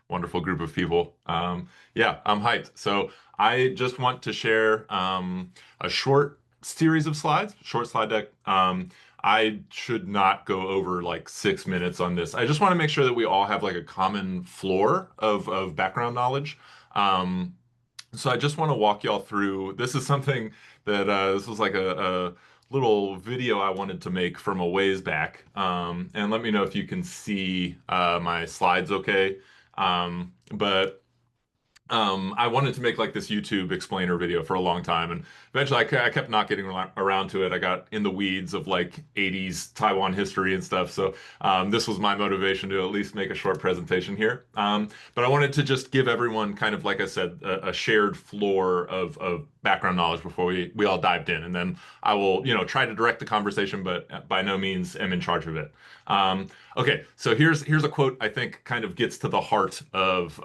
Wonderful group of people. Yeah, I'm hyped. So I just want to share a short series of slides, short slide deck. I should not go over like 6 minutes on this. I just want to make sure that we all have like a common floor of background knowledge. Um, so I just want to walk y'all through. This is something that this was like a little video I wanted to make from a ways back. And let me know if you can see my slides okay. But I wanted to make like this YouTube explainer video for a long time, and eventually I kept not getting around to it. I got in the weeds of like 80s Taiwan history and stuff, so this was my motivation to at least make a short presentation here. But I wanted to just give everyone kind of, like I said, a shared floor of background knowledge before we all dived in, and then I will, try to direct the conversation, but by no means am in charge of it. Um, Okay, so here's a quote I think kind of gets to the heart of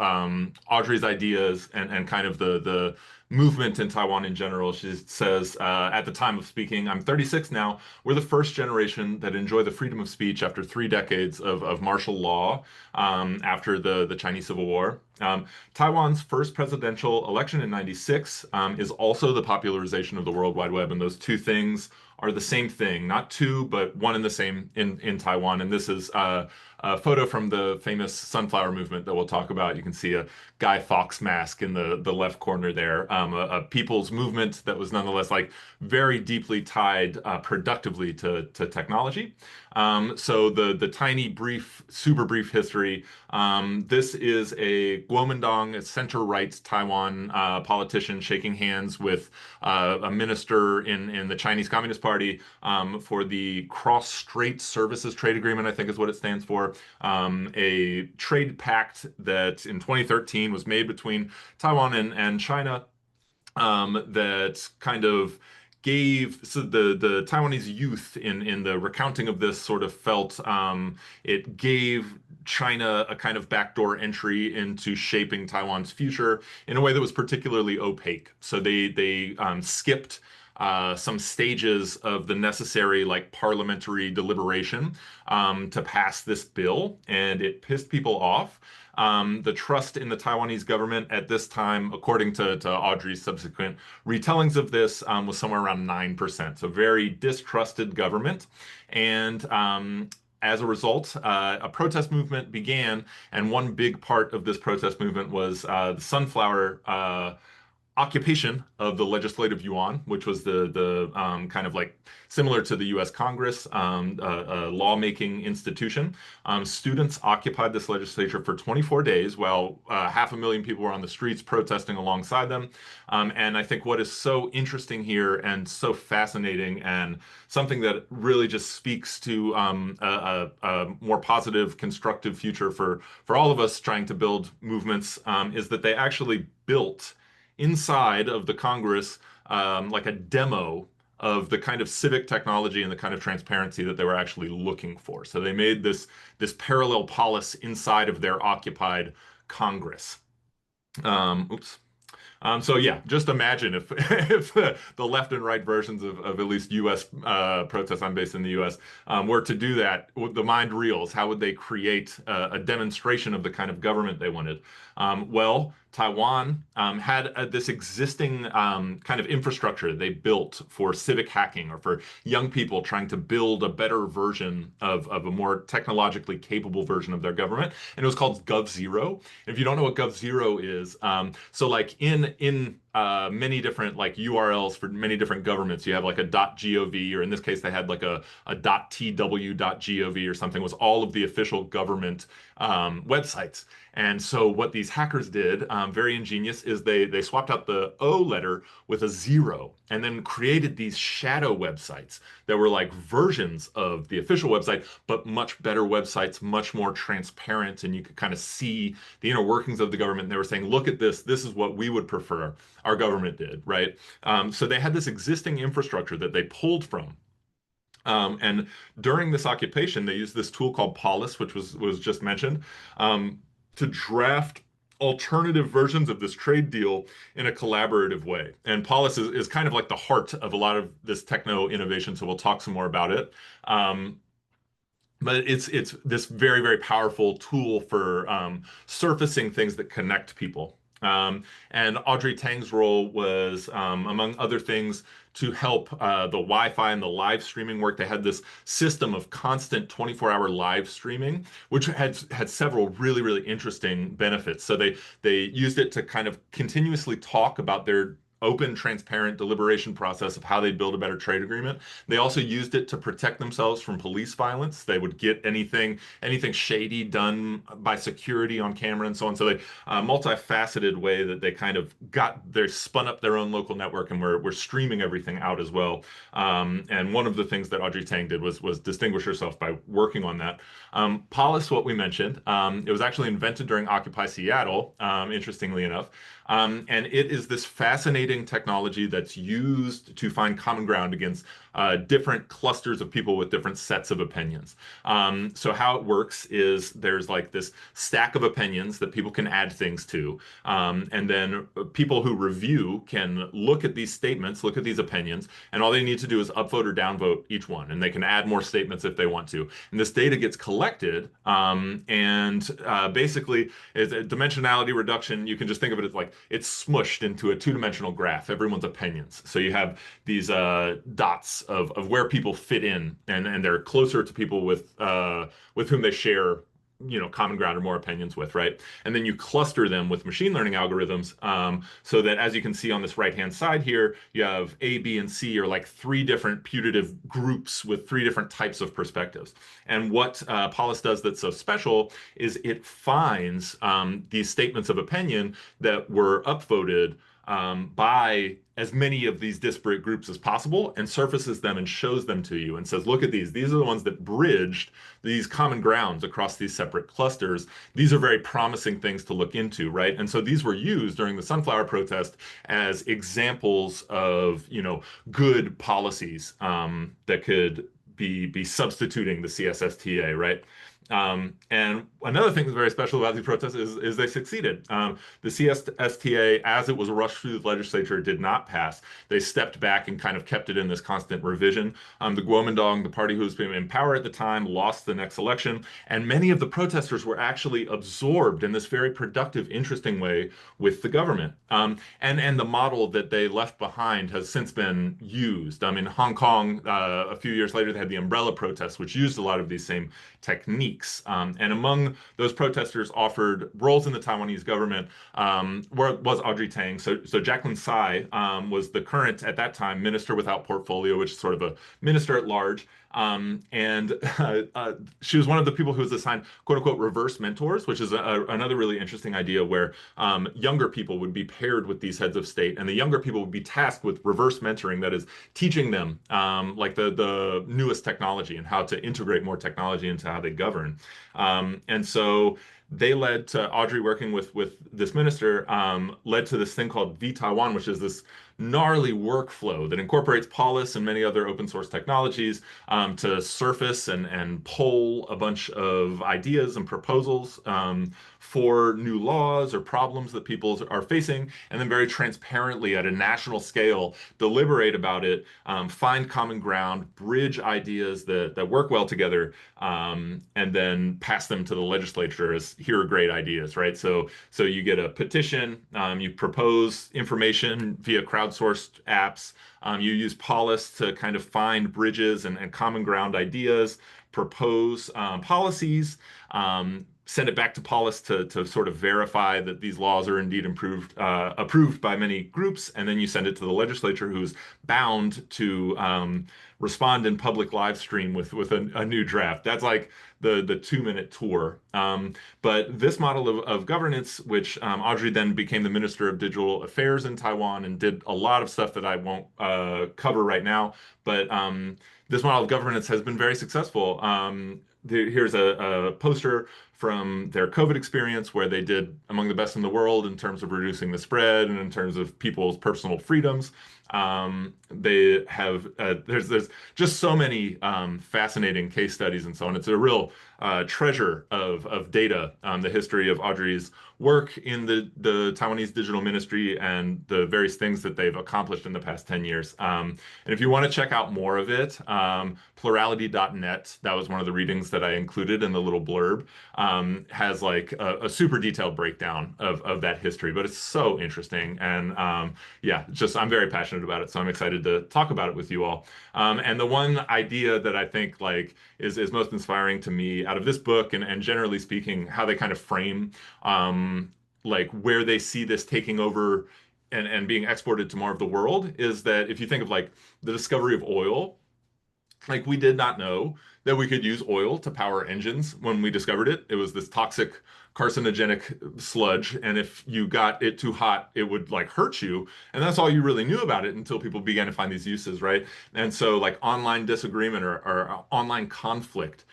Audrey's ideas and kind of the movement in Taiwan in general. She says, at the time of speaking, I'm 36 now. We're the first generation that enjoy the freedom of speech after 3 decades of martial law after the Chinese Civil War. Taiwan's first presidential election in 96 is also the popularization of the World Wide Web, and those two things are the same thing, not two, but one and the same in Taiwan. And this is a photo from the famous sunflower movement that we'll talk about. You can see a Guy Fawkes mask in the left corner there. A people's movement that was nonetheless like very deeply tied productively to technology. So the tiny brief, super brief history. This is a Kuomintang, a center-right Taiwan politician shaking hands with a minister in the Chinese Communist Party for the Cross-Strait Services Trade Agreement, I think is what it stands for. A trade pact that in 2013 was made between Taiwan and China that kind of gave so the Taiwanese youth in the recounting of this sort of felt it gave China a kind of backdoor entry into shaping Taiwan's future in a way that was particularly opaque. So they skipped some stages of the necessary like parliamentary deliberation to pass this bill, and it pissed people off. The trust in the Taiwanese government at this time, according to Audrey's subsequent retellings of this, was somewhere around 9%. So very distrusted government. And as a result, a protest movement began, and one big part of this protest movement was the sunflower occupation of the legislative yuan, which was the kind of like similar to the U.S. Congress, a lawmaking institution. Students occupied this legislature for 24 days, while 500,000 people were on the streets protesting alongside them. And I think what is so interesting here and so fascinating, and something that really just speaks to a more positive, constructive future for all of us trying to build movements, is that they actually built inside of the Congress, like a demo of the kind of civic technology and the kind of transparency that they were actually looking for. So they made this parallel polis inside of their occupied Congress. Oops. So yeah, just imagine if if the left and right versions of at least U.S. Protests, I'm based in the U.S., were to do that, the mind reels. How would they create a demonstration of the kind of government they wanted? Well, Taiwan had this existing kind of infrastructure they built for civic hacking or for young people trying to build a better version of a more technologically capable version of their government, and it was called GovZero. If you don't know what GovZero is, so like in many different like URLs for many different governments, you have like a .gov, or in this case they had like a .tw.gov or something, was all of the official government websites. And so what these hackers did, very ingenious, is they swapped out the O letter with a zero and then created these shadow websites that were like versions of the official website, but much better websites, much more transparent, and you could kind of see the inner workings of the government. And they were saying, look at this, this is what we would prefer our government did, right? So they had this existing infrastructure that they pulled from. And during this occupation, they used this tool called pol.is, which was just mentioned, to draft alternative versions of this trade deal in a collaborative way. And pol.is is kind of like the heart of a lot of this techno innovation, so we'll talk some more about it. but it's this very, very powerful tool for surfacing things that connect people. And Audrey Tang's role was, among other things, to help the Wi-Fi and the live streaming work. They had this system of constant 24-hour live streaming, which had several really, really interesting benefits. So they used it to kind of continuously talk about their open, transparent deliberation process of how they build a better trade agreement. They also used it to protect themselves from police violence. They would get anything shady done by security on camera and so on. So they multifaceted way that they kind of they spun up their own local network and were streaming everything out as well. And one of the things that Audrey Tang did was distinguish herself by working on that. pol.is, what we mentioned, it was actually invented during Occupy Seattle, interestingly enough. And it is this fascinating technology that's used to find common ground against different clusters of people with different sets of opinions. So how it works is there's like this stack of opinions that people can add things to. And then people who review can look at these statements, look at these opinions, and all they need to do is upvote or downvote each one. And they can add more statements if they want to. And this data gets collected, basically is a dimensionality reduction. You can just think of it as like it's smushed into a two-dimensional graph, everyone's opinions. So you have these dots of where people fit in, and they're closer to people with whom they share, common ground or more opinions with, right? And then you cluster them with machine learning algorithms, so that, as you can see on this right-hand side here, you have A, B, and C are like three different putative groups with three different types of perspectives. And what pol.is does that's so special is it finds these statements of opinion that were upvoted by as many of these disparate groups as possible, and surfaces them and shows them to you and says, look at these. These are the ones that bridged these common grounds across these separate clusters. These are very promising things to look into, right? And so these were used during the sunflower protest as examples of, good policies that could be substituting the CSSTA, right? And another thing that's very special about these protests is they succeeded. The CSSTA, as it was rushed through the legislature, did not pass. They stepped back and kind of kept it in this constant revision. The Kuomintang, the party who was being in power at the time, lost the next election, and many of the protesters were actually absorbed in this very productive, interesting way with the government. And the model that they left behind has since been used. In Hong Kong, a few years later, they had the umbrella protests, which used a lot of these same techniques. And among those protesters offered roles in the Taiwanese government was Audrey Tang. So Jacqueline Tsai was the current, at that time, minister without portfolio, which is sort of a minister-at-large. She was one of the people who was assigned quote unquote reverse mentors, which is another really interesting idea where younger people would be paired with these heads of state, and the younger people would be tasked with reverse mentoring, that is teaching them like the newest technology and how to integrate more technology into how they govern. And so they led to Audrey working with this minister, led to this thing called vTaiwan, which is this gnarly workflow that incorporates pol.is and many other open source technologies to surface and poll a bunch of ideas and proposals for new laws or problems that people are facing, and then very transparently at a national scale deliberate about it, find common ground, bridge ideas that work well together, and then pass them to the legislature as here are great ideas, right? So you get a petition, you propose information via crowdsourced apps, you use pol.is to kind of find bridges and common ground ideas, propose policies, send it back to pol.is to sort of verify that these laws are indeed approved by many groups, and then you send it to the legislature, who's bound to respond in public live stream with a new draft. That's like the 2-minute tour. But this model of governance, which Audrey then became the Minister of Digital Affairs in Taiwan and did a lot of stuff that I won't cover right now, but this model of governance has been very successful. Here's a poster from their COVID experience, where they did among the best in the world in terms of reducing the spread and in terms of people's personal freedoms. They have there's just so many fascinating case studies and so on. It's a real treasure of data, the history of Audrey's work in the Taiwanese digital ministry and the various things that they've accomplished in the past 10 years. And if you want to check out more of it, plurality.net, that was one of the readings that I included in the little blurb, has like a super detailed breakdown of that history. But it's so interesting. And yeah, just I'm very passionate about it. So I'm excited to talk about it with you all. And the one idea that I think like is most inspiring to me out of this book and generally speaking, how they kind of frame like where they see this taking over and being exported to more of the world is that if you think of like the discovery of oil, like we did not know that we could use oil to power engines when we discovered it. It was this toxic carcinogenic sludge, and if you got it too hot, it would like hurt you. And that's all you really knew about it until people began to find these uses, right? And so like online disagreement or online conflict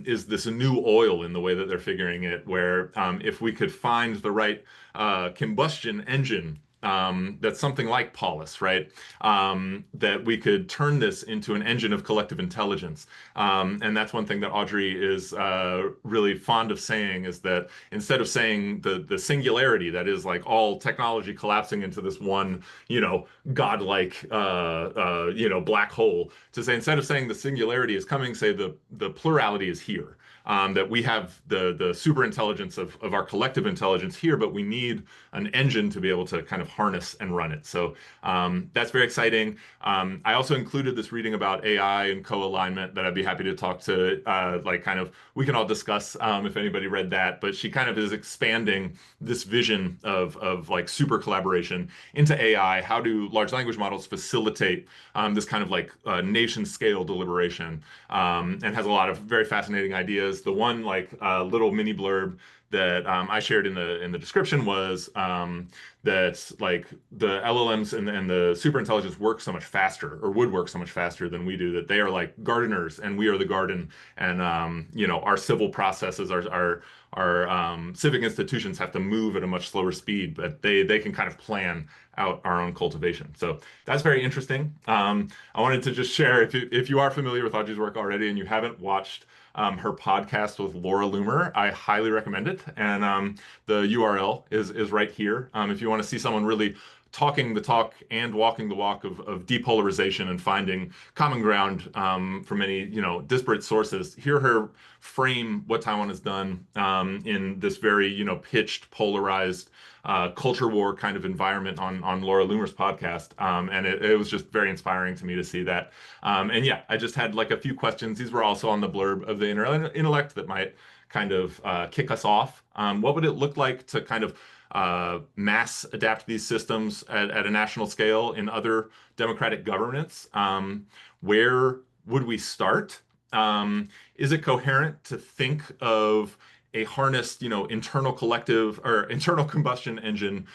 is this new oil in the way that they're figuring it, where if we could find the right combustion engine that's something like pol.is, right? That we could turn this into an engine of collective intelligence. And that's one thing that Audrey is really fond of saying is that instead of saying the singularity, that is like all technology collapsing into this one, godlike, black hole, to say instead of saying the singularity is coming, say the plurality is here. That we have the super intelligence of our collective intelligence here, but we need an engine to be able to kind of harness and run it. So that's very exciting. I also included this reading about AI and co-alignment that I'd be happy to talk to, we can all discuss if anybody read that, but she kind of is expanding this vision of like super collaboration into AI. How do large language models facilitate this kind of like nation scale deliberation, and has a lot of very fascinating ideas. The one like little mini blurb that I shared in the description was that like the LLMs and the super intelligence work so much faster, or would work so much faster than we do, that they are like gardeners and we are the garden, and our civil processes, our civic institutions have to move at a much slower speed, but they can kind of plan out our own cultivation. So that's very interesting. I wanted to just share, if you are familiar with Audrey's work already and you haven't watched her podcast with Laura Loomer, I highly recommend it. And the URL is right here. If you want to see someone really talking the talk and walking the walk of depolarization and finding common ground from many disparate sources, hear her frame what Taiwan has done in this very pitched, polarized culture war kind of environment on Laura Loomer's podcast. And it was just very inspiring to me to see that. And yeah, I just had like a few questions. These were also on the blurb of the intellect that might kind of kick us off. What would it look like to kind of mass adapt these systems at a national scale in other democratic governments? Where would we start? Is it coherent to think of a harnessed, internal collective or internal combustion engine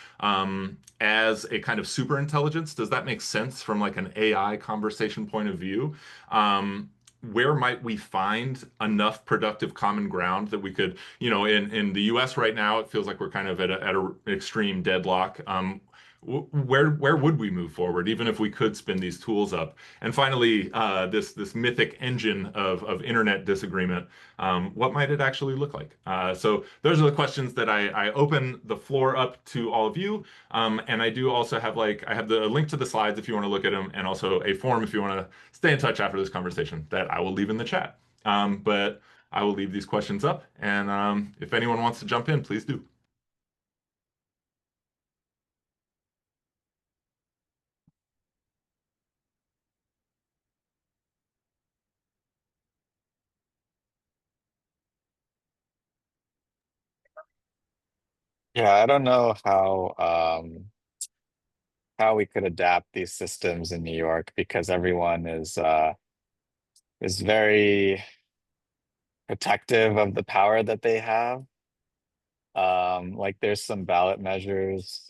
as a kind of super intelligence? Does that make sense from like an AI conversation point of view? Where might we find enough productive common ground that we could, in the US right now, it feels like we're kind of at an extreme deadlock. Where would we move forward, even if we could spin these tools up? And finally, this mythic engine of internet disagreement, what might it actually look like? So those are the questions that I open the floor up to all of you. And I do also have I have the link to the slides if you want to look at them, and also a form if you want to stay in touch after this conversation that I will leave in the chat. But I will leave these questions up, and if anyone wants to jump in, please do. Yeah, I don't know how we could adapt these systems in New York because everyone is very protective of the power that they have. Like there's some ballot measures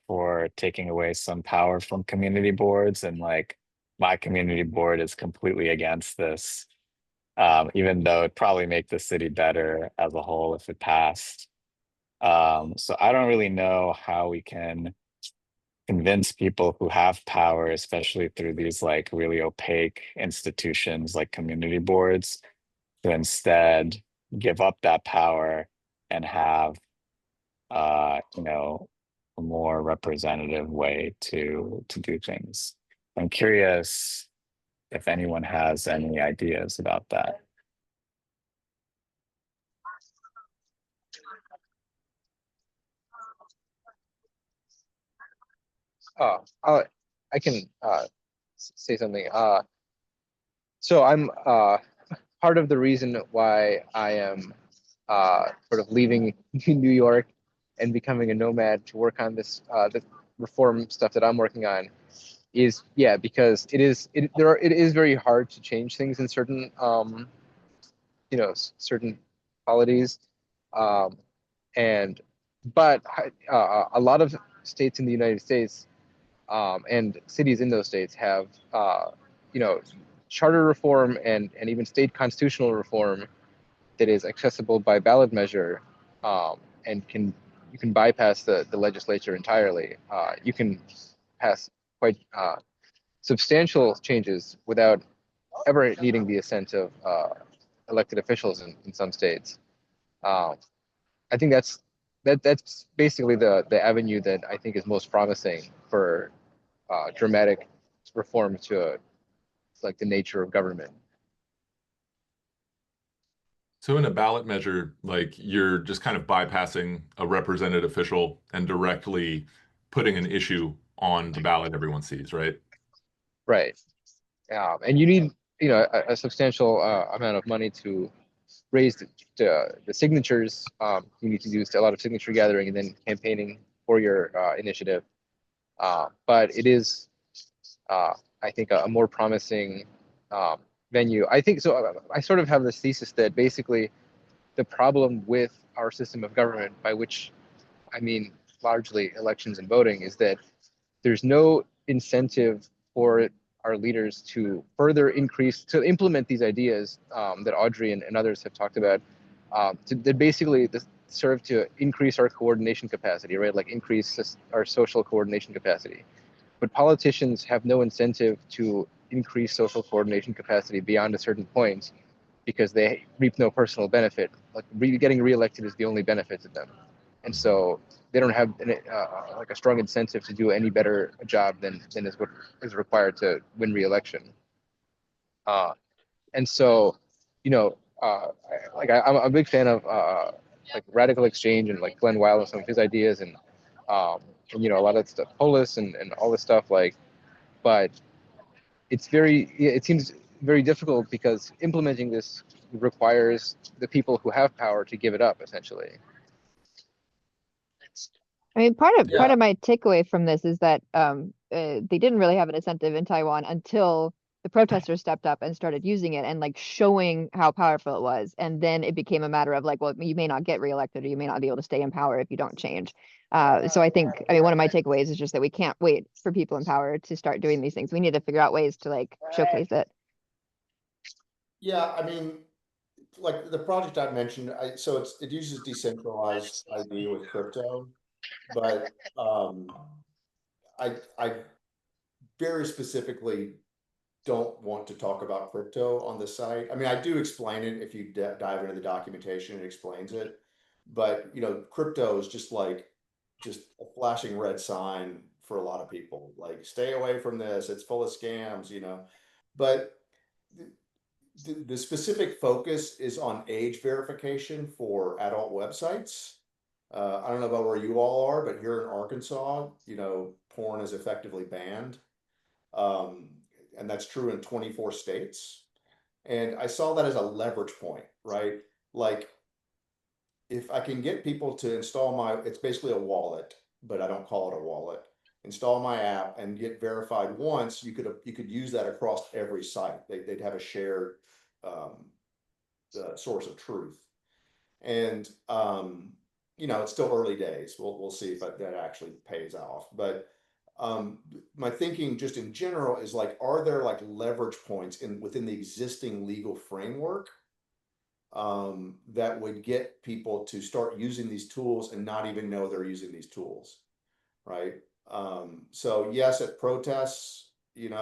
for taking away some power from community boards, and like my community board is completely against this. even though it'd probably make the city better as a whole if it passed. So I don't really know how we can convince people who have power, especially through these like really opaque institutions like community boards, to instead give up that power and have a more representative way to do things. I'm curious if anyone has any ideas about that. I can say something. So I'm part of the reason why I am sort of leaving New York and becoming a nomad to work on this the reform stuff that I'm working on is, yeah, because it is very hard to change things in certain certain polities, um, and but a lot of states in the United States, and cities in those states have you know charter reform and even state constitutional reform that is accessible by ballot measure, and you can bypass the legislature entirely. You can pass quite substantial changes without ever needing the assent of elected officials in some states. Um, I think that's basically the avenue that I think is most promising for dramatic reform to like the nature of government. So in a ballot measure, like you're just kind of bypassing a represented official and directly putting an issue on the ballot everyone sees, right? Right. And you need a substantial amount of money to raise the signatures. You need to do a lot of signature gathering and then campaigning for your initiative. But it is, I think, a more promising um, venue. I think so. I sort of have this thesis that basically the problem with our system of government, by which I mean largely elections and voting, is that there's no incentive for our leaders to further increase, to implement these ideas that Audrey and others have talked about, that basically serve to increase our coordination capacity, right? Like increase our social coordination capacity. But politicians have no incentive to increase social coordination capacity beyond a certain point because they reap no personal benefit. Like getting reelected is the only benefit to them, and so they don't have like a strong incentive to do any better job than is what is required to win reelection. Uh, and so, you know, I'm a big fan of like radical exchange and like Glenn Weil and some of his ideas and a lot of stuff, polis and all this stuff like, but it seems very difficult because implementing this requires the people who have power to give it up essentially. I mean, part Yeah, of my takeaway from this is that they didn't really have an incentive in Taiwan until the protesters stepped up and started using it and like showing how powerful it was. And then it became a matter of like, well, you may not get reelected or you may not be able to stay in power if you don't change. So I think, I mean, one of my takeaways is just that we can't wait for people in power to start doing these things. We need to figure out ways to like showcase it. yeah. I mean, like the project I mentioned, so it uses decentralized ID with crypto, but I very specifically don't want to talk about crypto on the site. I mean, I do explain it if you dive into the documentation, it explains it. But crypto is just a flashing red sign for a lot of people. Like, stay away from this. It's full of scams. But the specific focus is on age verification for adult websites. I don't know about where you all are, but here in Arkansas, porn is effectively banned. Um, and that's true in 24 states. And I saw that as a leverage point, right? Like, if I can get people to install it's basically a wallet, but I don't call it a wallet. Install my app and get verified once, you could use that across every site. They'd have a shared um, source of truth. And it's still early days. We'll see if that actually pays off. But My thinking just in general is like, are there like leverage points within the existing legal framework that would get people to start using these tools and not even know they're using these tools, right? So yes, at protests, getting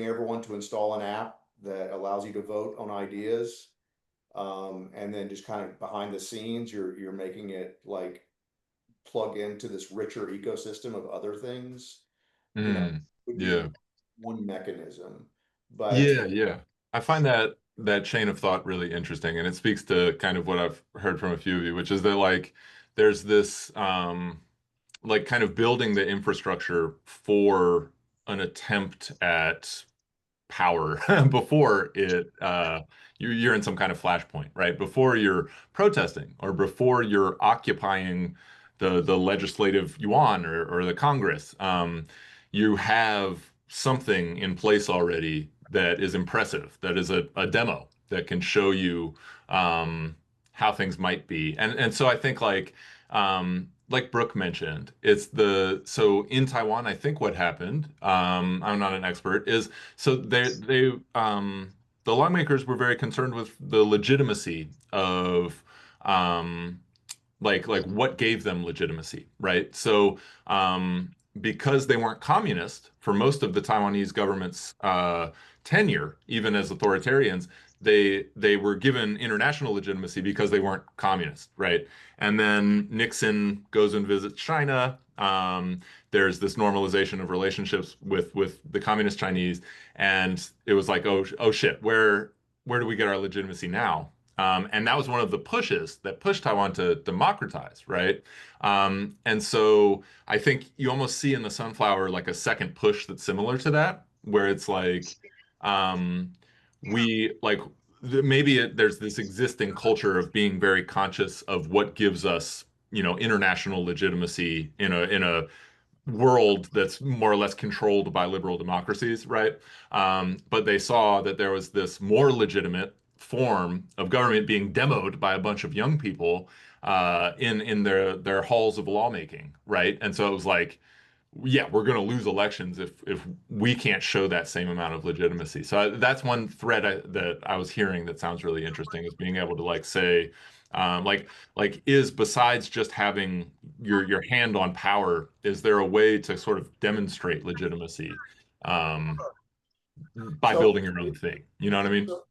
everyone to install an app that allows you to vote on ideas, and then just kind of behind the scenes, you're making it like plug into this richer ecosystem of other things, would be Yeah. one mechanism. But Yeah. I find that chain of thought really interesting, and it speaks to kind of what I've heard from a few of you, which is that like there's this like kind of building the infrastructure for an attempt at power before you're in some kind of flashpoint, right? Before you're protesting or before you're occupying the legislative yuan or the Congress. You have something in place already that is impressive, that is a demo that can show you how things might be. And so I think like Brooke mentioned, so in Taiwan, I think what happened, I'm not an expert, is so the lawmakers were very concerned with the legitimacy of like what gave them legitimacy, right? So because they weren't communist for most of the Taiwanese government's tenure, even as authoritarians, they were given international legitimacy because they weren't communist, right? And then Nixon goes and visits China. There's this normalization of relationships with the communist Chinese, and it was like, oh shit, where do we get our legitimacy now? And that was one of the pushes that pushed Taiwan to democratize, right? And so I think you almost see in the Sunflower like a second push that's similar to that, where it's like we like there's this existing culture of being very conscious of what gives us, international legitimacy in a world that's more or less controlled by liberal democracies, right? But they saw that there was this more legitimate form of government being demoed by a bunch of young people in their halls of lawmaking, right? And so it was like, yeah, we're going to lose elections if we can't show that same amount of legitimacy. So that's one thread that I was hearing that sounds really interesting, is being able to like say, is besides just having your hand on power, is there a way to sort of demonstrate legitimacy by so building your own thing? You know what I mean? so,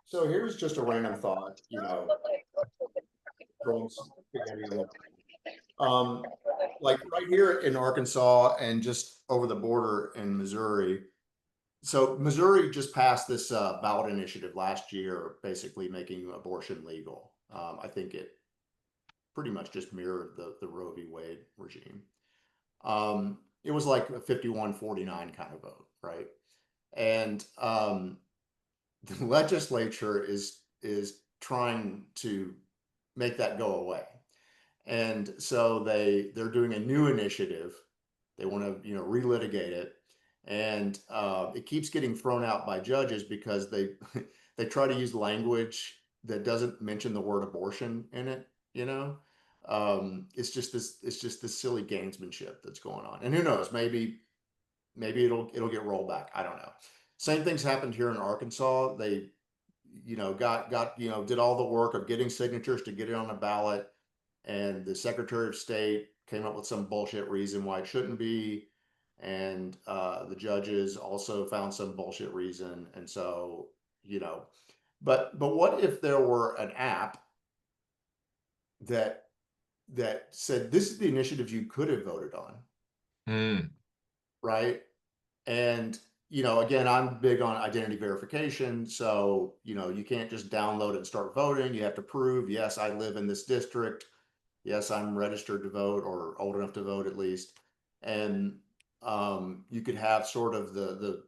so here's just a random thought, throwing spaghetti on like right here in Arkansas and just over the border in Missouri. So Missouri just passed this ballot initiative last year, basically making abortion legal. I think it pretty much just mirrored the Roe v. Wade regime. It was like a 51-49 kind of vote, right? And the legislature is trying to make that go away. And so they're doing a new initiative. They want to, relitigate it. And it keeps getting thrown out by judges because they they try to use language that doesn't mention the word abortion in it, it's just this silly gamesmanship that's going on. And who knows, maybe it'll get rolled back. I don't know. Same things happened here in Arkansas. They, did all the work of getting signatures to get it on a ballot, and the Secretary of State came up with some bullshit reason why it shouldn't be, and the judges also found some bullshit reason, and so but what if there were an app that said this is the initiative you could have voted on, right? And again, I'm big on identity verification, so you can't just download it and start voting. You have to prove, yes, I live in this district. Yes, I'm registered to vote, or old enough to vote at least. And you could have sort of the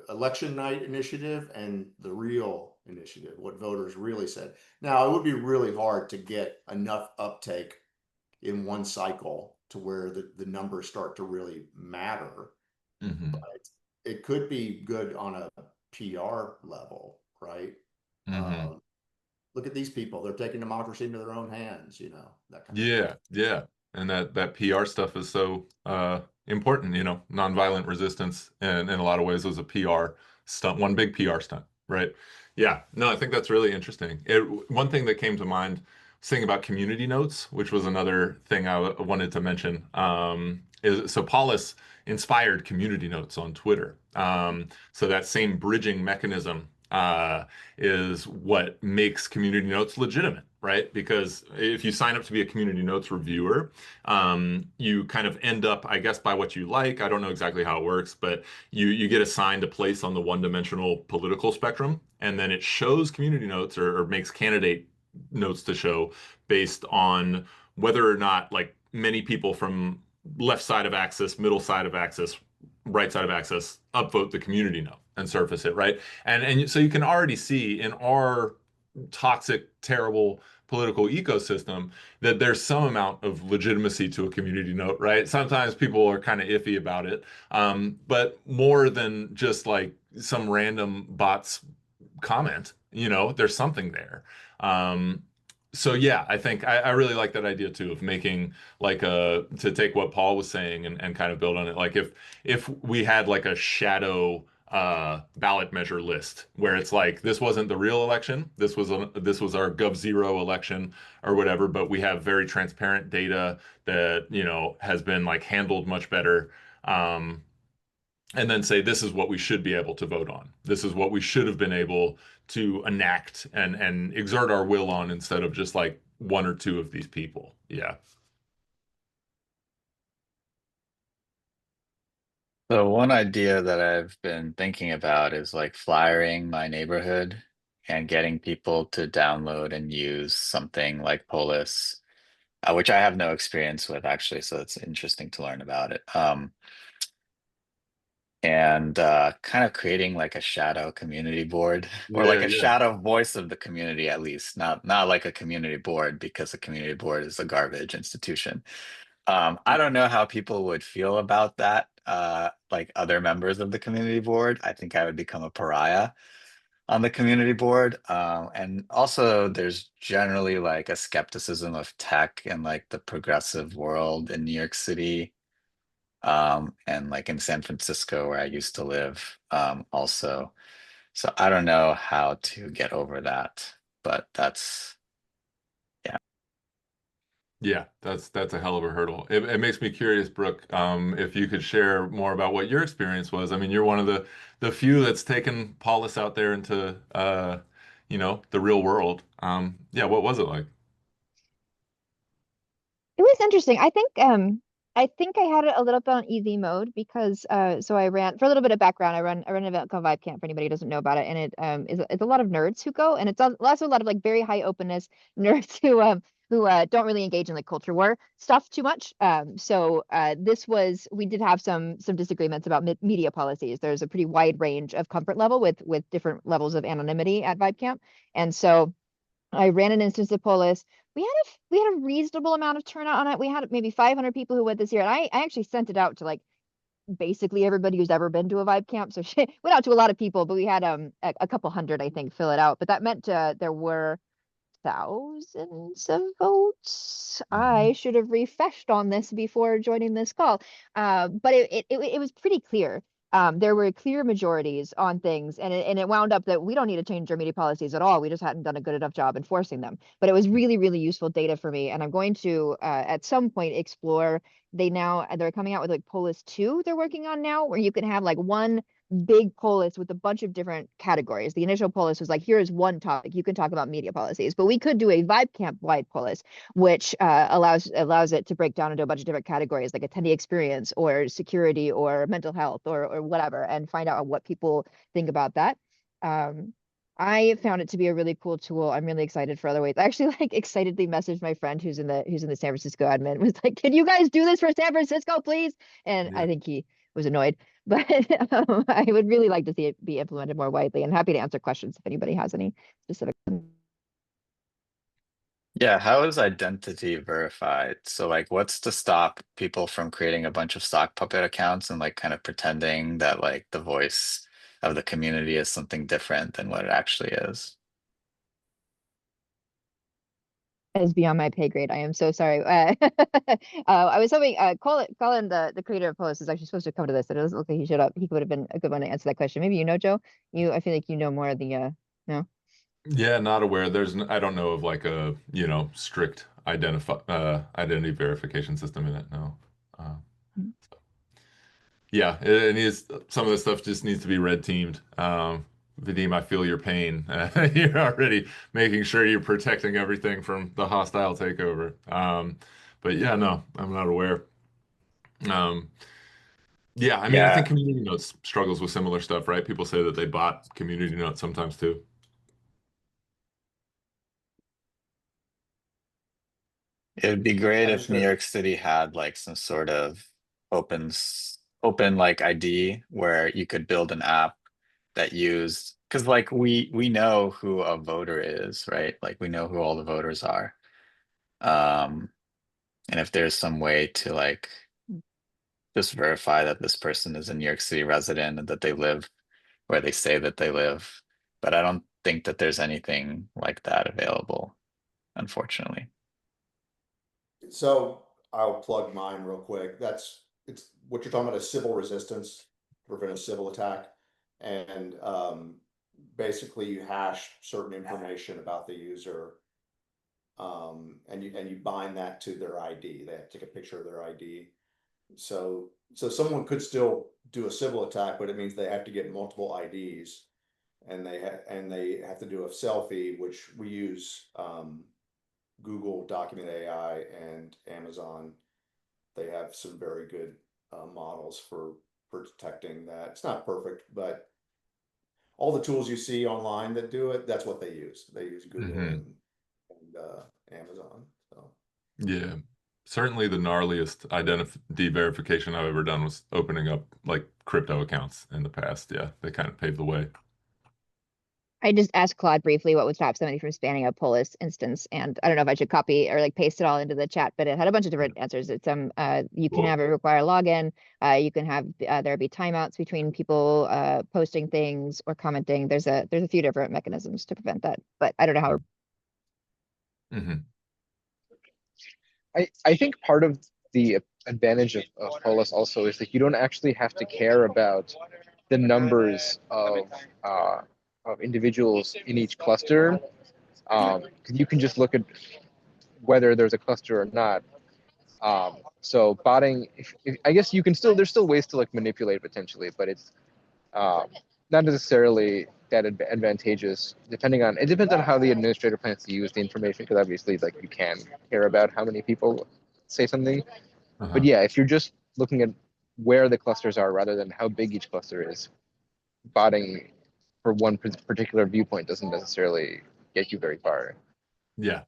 election night initiative and the real initiative, what voters really said. Now, it would be really hard to get enough uptake in one cycle to where the numbers start to really matter. But it could be good on a PR level, right? Look at these people. They're taking democracy into their own hands, that kind of thing. Yeah. and that PR stuff is so important. You know, nonviolent resistance, and in a lot of ways was a PR stunt, one big PR stunt, right? Yeah, no, I think that's really interesting. One thing that came to mind, saying about community notes, which was another thing I wanted to mention, is so Paulus inspired community notes on Twitter. So that same bridging mechanism is what makes community notes legitimate, right? Because if you sign up to be a community notes reviewer, you kind of end up, I guess, by what you like. I don't know exactly how it works, but you get assigned a place on the one-dimensional political spectrum, and then it shows community notes or makes candidate notes to show based on whether or not like many people from left side of axis, middle side of axis, right side of axis upvote the community note and surface it, right? And so you can already see in our toxic, terrible political ecosystem that there's some amount of legitimacy to a community note, right? Sometimes people are kind of iffy about it, but more than just like some random bot's comment, you know, there's something there. So yeah, I think I really like that idea too of making like to take what Paul was saying and kind of build on it. Like if we had like a shadow ballot measure list where it's like this wasn't the real election, this was our Gov0 election or whatever, but we have very transparent data that, you know, has been like handled much better. And then say this is what we should be able to vote on. This is what we should have been able to enact and exert our will on instead of just like one or two of these people. Yeah. So one idea that I've been thinking about is like flyering my neighborhood and getting people to download and use something like Polis, which I have no experience with actually, so it's interesting to learn about it. And kind of creating like a shadow community board or like Yeah, a yeah. shadow voice of the community at least, not like a community board because a community board is a garbage institution. I don't know how people would feel about that, like other members of the community board. I think I would become a pariah on the community board. And also there's generally like a skepticism of tech and like the progressive world in New York City, and like in San Francisco where I used to live, also. So I don't know how to get over that, but that's, yeah. Yeah, that's a hell of a hurdle. It makes me curious, Brooke, if you could share more about what your experience was. I mean, you're one of the few that's taken Paulus out there into you know, the real world. Yeah, what was it like? It was interesting. I think I had it a little bit on easy mode because so I ran for a little bit of background. I run an event called Vibe Camp for anybody who doesn't know about it, and it's a lot of nerds who go, and it's also a lot of like very high openness nerds who don't really engage in like culture war stuff too much. So this was we did have some disagreements about media policies. There's a pretty wide range of comfort level with different levels of anonymity at Vibe Camp, and so I ran an instance of Polis. We had a reasonable amount of turnout on it. We had maybe 500 people who went this year, and I actually sent it out to like basically everybody who's ever been to a Vibe Camp. So shit went out to a lot of people, but we had a couple hundred I think fill it out. But that meant there were thousands of votes. Mhm. I should have refreshed on this before joining this call. But it was pretty clear. There were clear majorities on things, and it wound up that we don't need to change our media policies at all. We just hadn't done a good enough job enforcing them. But it was really, really useful data for me, and I'm going to at some point explore. They're coming out with like Polis 2 they're working on now, where you can have like one big polis with a bunch of different categories. The initial polis was like, here is one topic. You can talk about media policies, but we could do a Vibe Camp wide polis, which allows it to break down into a bunch of different categories, like attendee experience or security or mental health or whatever, and find out what people think about that. I found it to be a really cool tool. I'm really excited for other ways. I actually like excitedly messaged my friend who's in the San Francisco admin, was like, can you guys do this for San Francisco, please? And Yeah. I think he was annoyed, but I would really like to see it be implemented more widely, and happy to answer questions if anybody has any specific. Yeah, how is identity verified? So like what's to stop people from creating a bunch of stock puppet accounts and like kind of pretending that like the voice of the community is something different than what it actually is? is beyond my pay grade. I am so sorry. I was hoping Colin, the creator of Polis, is actually supposed to come to this. It doesn't look like he showed up. He would have been a good one to answer that question. Maybe you know, Joe. I feel like you know more of the no. Yeah, not aware. I don't know of like a, strict identity verification system in it. No. Uh, yeah, it needs some of this stuff just needs to be red teamed. Vadim, I feel your pain. You're already making sure you're protecting everything from the hostile takeover. But yeah, no, I'm not aware. Um, yeah, I mean, I think Yeah, Community Notes struggles with similar stuff, right? People say that they bought Community Notes sometimes too. it would be great I if just New heard, York City had like some sort of open like ID where you could build an app that used, because like we know who a voter is, right? Like we know who all the voters are. Um, and if there's some way to like just verify that this person is a New York City resident and that they live where they say that they live. But I don't think that there's anything like that available, unfortunately. so I'll plug mine real quick. It's what you're talking about is civil resistance, to prevent a civil attack. And basically you hash certain information about the user. And you bind that to their ID. They have to take a picture of their ID. So someone could still do a civil attack, but it means they have to get multiple IDs, and they have to do a selfie, which we use Google Document AI and Amazon. They have some very good models for detecting that. It's not perfect, but all the tools you see online that do it, that's what they use. They use Google Hmm. and Amazon. So Yeah. Certainly the gnarliest identity verification I've ever done was opening up like crypto accounts in the past. Yeah, they kind of paved the way. I just asked Claude briefly what would stop somebody from spanning a Polis instance, and I don't know if I should copy or like paste it all into the chat, but it had a bunch of different answers. It's you can have Cool. it require login. You can have there be timeouts between people posting things or commenting. There's a few different mechanisms to prevent that, but I don't know how. Hmm. I think part of the advantage of Polis also is that you don't actually have to care about the numbers of individuals in each cluster. 'Cause you can just look at whether there's a cluster or not. So botting, I guess you can still, there's still ways to like manipulate potentially, but it's um, not necessarily that advantageous. It depends on how the administrator plans to use the information, because obviously like you can care about how many people say something. But Uh-huh. yeah, if you're just looking at where the clusters are rather than how big each cluster is, botting for one particular viewpoint doesn't necessarily get you very far. Yeah.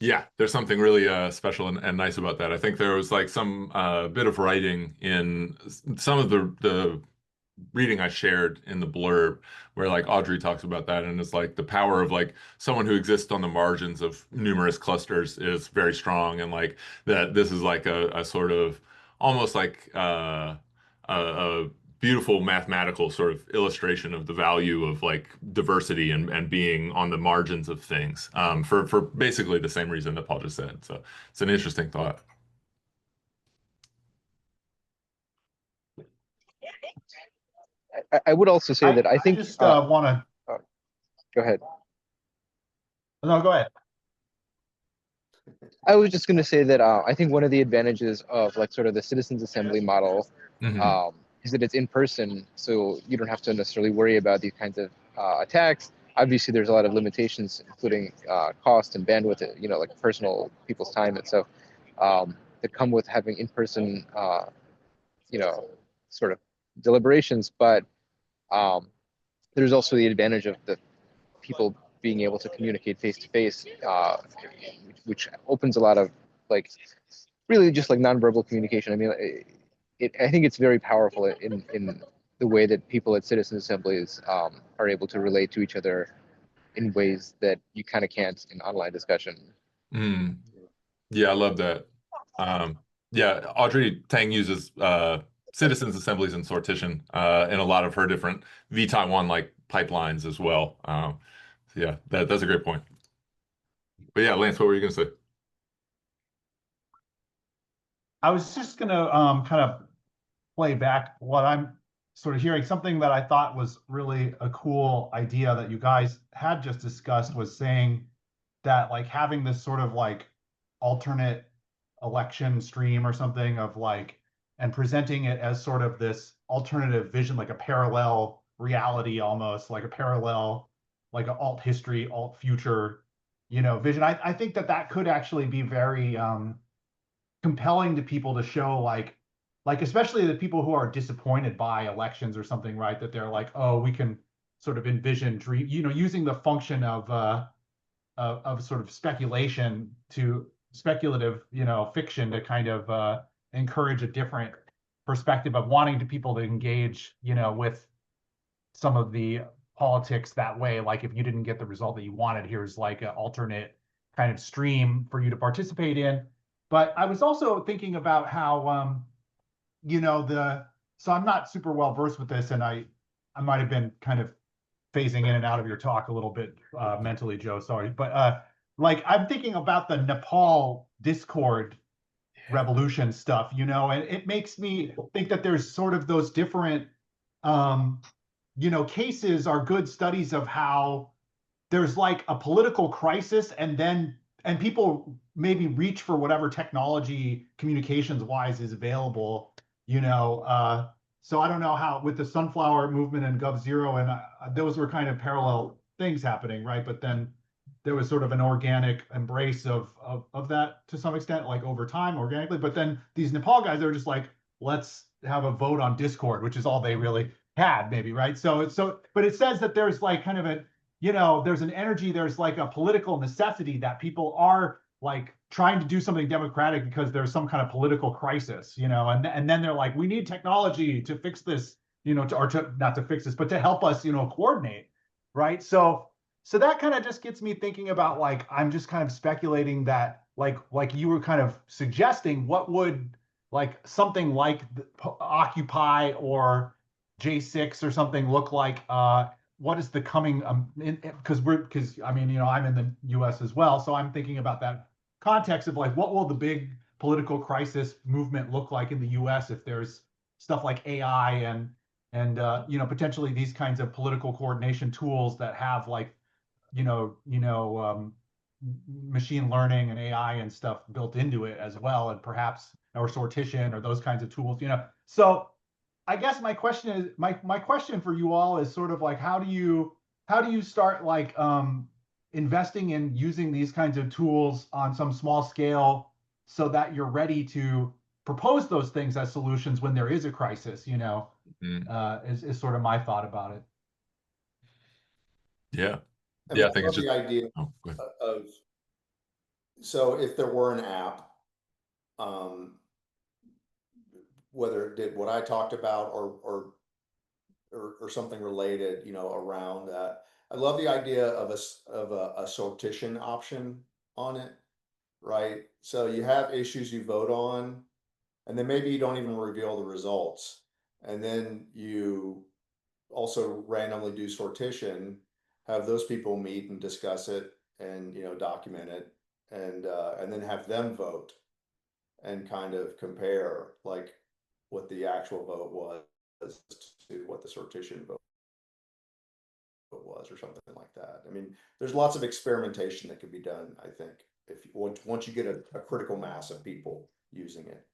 Yeah, there's something really special and nice about that. I think there was like some bit of writing in some of the reading I shared in the blurb where like Audrey talks about that, and it's like the power of like someone who exists on the margins of numerous clusters is very strong, and like that this is like a sort of almost like a beautiful mathematical sort of illustration of the value of like diversity and being on the margins of things, for basically the same reason that Paul just said. So it's an interesting thought. I would also say that I I think just want to. go ahead. No, go ahead. I was just going to say that I think one of the advantages of like sort of the citizens assembly model Hmm. is that it's in person, so you don't have to necessarily worry about these kinds of attacks. Obviously, there's a lot of limitations, including cost and bandwidth, like personal people's time and stuff that come with having in-person, sort of deliberations. But um, there's also the advantage of the people being able to communicate face to face, which opens a lot of like really just like nonverbal communication. I mean, I think it's very powerful in the way that people at citizen assemblies are able to relate to each other in ways that you kind of can't in online discussion. Mm. Yeah, I love that. Um, yeah, Audrey Tang uses citizens assemblies and sortition in a lot of her different vTaiwan like pipelines as well. So yeah, that's a great point. But yeah, Lance, what were you gonna say? I was just gonna kind of play back what I'm sort of hearing. Something that I thought was really a cool idea that you guys had just discussed was saying that like having this sort of like alternate election stream or something of like, and presenting it as sort of this alternative vision, like a parallel reality, almost like a parallel, like an alt history, alt future, vision. I think that that could actually be very compelling to people to show like especially the people who are disappointed by elections or something, right? That they're like, oh, we can sort of envision dream, using the function of sort of speculation to speculative, fiction to kind of encourage a different perspective of wanting to people to engage, with some of the politics that way. Like if you didn't get the result that you wanted, here's like an alternate kind of stream for you to participate in. But I was also thinking about how so I'm not super well versed with this, and I might have been kind of phasing in and out of your talk a little bit mentally, Joe. Sorry, but like I'm thinking about the Nepal Discord revolution stuff, and it makes me think that there's sort of those different, cases are good studies of how there's like a political crisis and people maybe reach for whatever technology communications wise is available, so I don't know how with the sunflower movement and GovZero and those were kind of parallel things happening, right? But then there was sort of an organic embrace of that to some extent, like over time organically. But then these Nepal guys, they were just like, let's have a vote on Discord, which is all they really had, maybe, right? But it says that there's like kind of a, there's an energy, there's like a political necessity that people are like trying to do something democratic because there's some kind of political crisis, and then they're like, we need technology to fix this, or to not to fix this, but to help us, coordinate, right? So that kind of just gets me thinking about like, I'm just kind of speculating that like you were kind of suggesting, what would like something like Occupy or J6 or something look like? What is the coming because I mean, I'm in the US as well, so I'm thinking about that context of like, what will the big political crisis movement look like in the US if there's stuff like AI and potentially these kinds of political coordination tools that have like machine learning and AI and stuff built into it as well, and perhaps or sortition or those kinds of tools, So I guess my question is my question for you all is sort of like, how do you start like investing in using these kinds of tools on some small scale so that you're ready to propose those things as solutions when there is a crisis, is sort of my thought about it. Yeah. I Yeah, mean, I think I it's love just, the idea oh, go ahead. of, so if there were an app, whether it did what I talked about or something related, around that. I love the idea of a sortition option on it, right? So you have issues you vote on, and then maybe you don't even reveal the results. And then you also randomly do sortition, have those people meet and discuss it and, document it and then have them vote and kind of compare like what the actual vote was to what the sortition vote was or something like that. I mean, there's lots of experimentation that could be done, I think, if once you get a critical mass of people using it.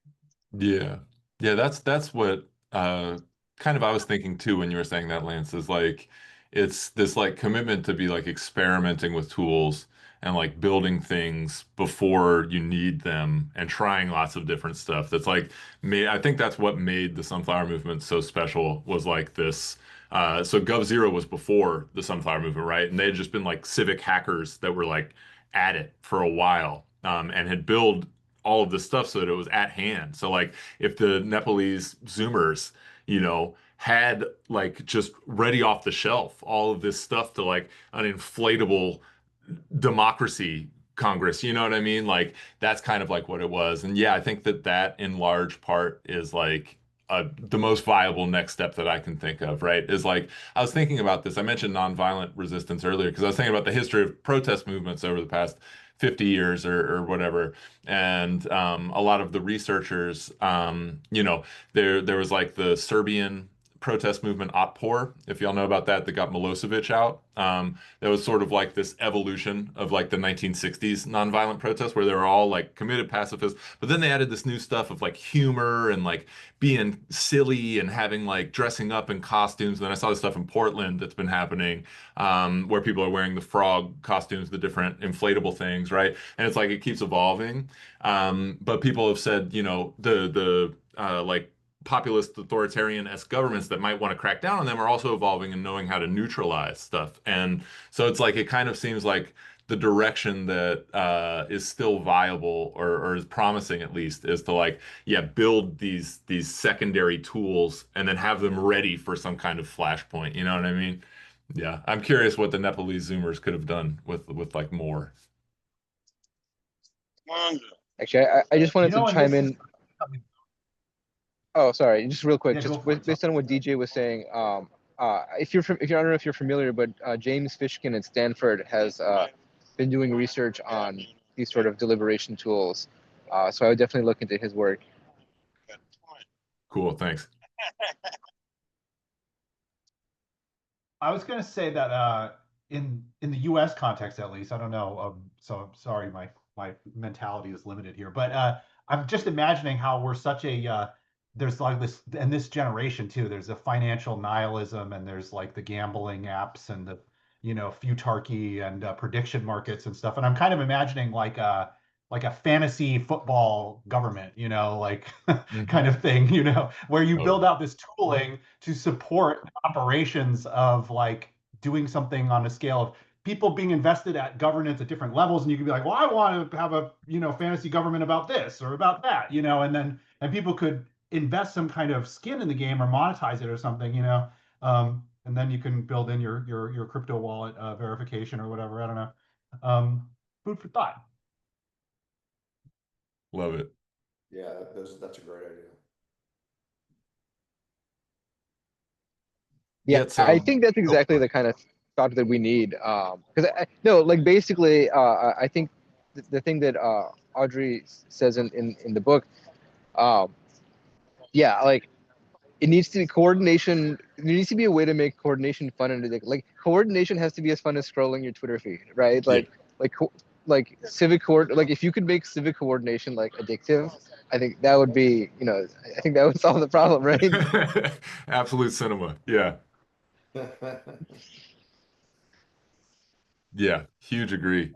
Yeah. Yeah, that's what kind of I was thinking too when you were saying that, Lance, is like it's this like commitment to be like experimenting with tools and like building things before you need them and trying lots of different stuff. That's like I think that's what made the Sunflower Movement so special was like this. So GovZero was before the Sunflower Movement, right? And they had just been like civic hackers that were like at it for a while, and had built all of this stuff so that it was at hand. So like if the Nepalese Zoomers, had like just ready off the shelf all of this stuff to like an inflatable democracy Congress, you know what I mean? Like that's kind of like what it was. And yeah, I think that in large part is like the most viable next step that I can think of, right? Is like I was thinking about this. I mentioned nonviolent resistance earlier because I was thinking about the history of protest movements over the past 50 years or whatever. And a lot of the researchers, there was like the Serbian protest movement Otpor, if y'all know about that got Milosevic out. That was sort of like this evolution of like the 1960s nonviolent protests where they were all like committed pacifists, but then they added this new stuff of like humor and like being silly and having like dressing up in costumes. And then I saw this stuff in Portland that's been happening, where people are wearing the frog costumes, the different inflatable things, right? And it's like it keeps evolving. But people have said, the like populist authoritarian-esque governments that might want to crack down on them are also evolving and knowing how to neutralize stuff. And so it's like it kind of seems like the direction that is still viable or is promising at least is to like, yeah, build these secondary tools and then have them ready for some kind of flashpoint. You know what I mean? Yeah, I'm curious what the Nepalese Zoomers could have done with like more. Actually, I just wanted to and chime this in. is- Oh, sorry, just real quick, Yeah, just go for it. based on what DJ was saying. If you're I don't know if you're familiar, but James Fishkin at Stanford has been doing research on these sort of deliberation tools. So I would definitely look into his work. Cool, thanks. I was going to say that in the U.S. context, at least, I don't know. So I'm sorry, my mentality is limited here, but I'm just imagining how we're such a there's like this, and this generation too. There's a financial nihilism, and there's like the gambling apps and the futarchy and prediction markets and stuff. And I'm kind of imagining like a fantasy football government, like kind of thing, where you build out this tooling to support operations of like doing something on a scale of people being invested at governance at different levels. And you could be like, well, I want to have a, fantasy government about this or about that, and people could invest some kind of skin in the game or monetize it or something, and then you can build in your crypto wallet verification or whatever. I don't know. Food for thought. Love it. Yeah, that's a great idea. Yeah, so I think that's exactly the kind of thought that we need. Because like basically, I think the thing that Audrey says in the book, yeah, like it needs to be coordination. There needs to be a way to make coordination fun and like coordination has to be as fun as scrolling your Twitter feed, right? Like civic like if you could make civic coordination like addictive, I think that would be, I think that would solve the problem, right? Absolute cinema. Yeah. Yeah. Huge agree.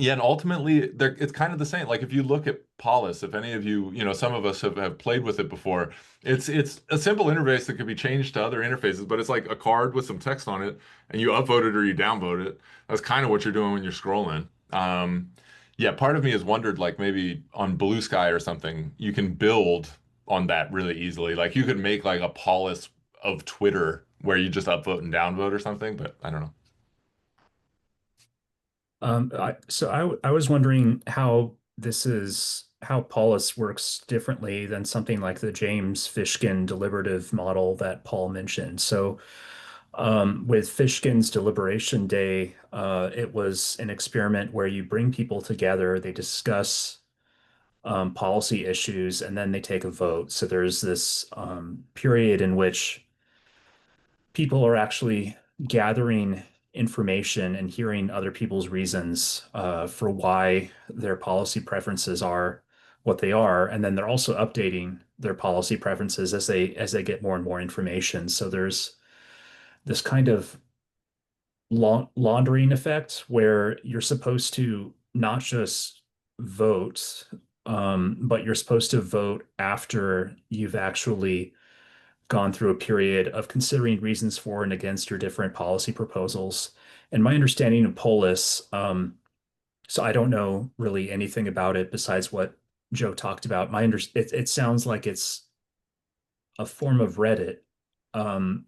Yeah, and ultimately, it's kind of the same. Like if you look at pol.is, if any of you, some of us have played with it before, it's a simple interface that could be changed to other interfaces, but it's like a card with some text on it, and you upvote it or you downvote it. That's kind of what you're doing when you're scrolling. Yeah, part of me has wondered, like maybe on Blue Sky or something, you can build on that really easily. Like you could make like a pol.is of Twitter where you just upvote and downvote or something, but I don't know. I was wondering how pol.is works differently than something like the James Fishkin deliberative model that Paul mentioned. So, with Fishkin's Deliberation Day, it was an experiment where you bring people together, they discuss policy issues, and then they take a vote. So there's this period in which people are actually gathering information and hearing other people's reasons for why their policy preferences are what they are, and then they're also updating their policy preferences as they get more and more information. So there's this kind of laundering effect where you're supposed to not just vote, but you're supposed to vote after you've actually gone through a period of considering reasons for and against your different policy proposals. And my understanding of pol.is, so I don't know really anything about it besides what Joe talked about. It sounds like it's a form of Reddit,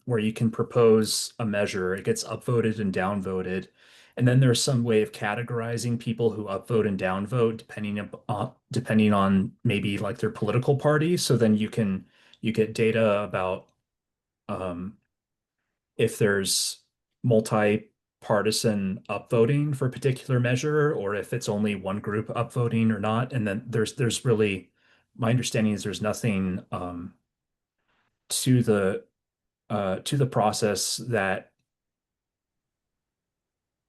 where you can propose a measure, it gets upvoted and downvoted, and then there's some way of categorizing people who upvote and downvote depending on maybe like their political party. So then you get data about if there's multi partisan upvoting for a particular measure, or if it's only one group upvoting or not. And then there's really, my understanding is there's nothing to the process that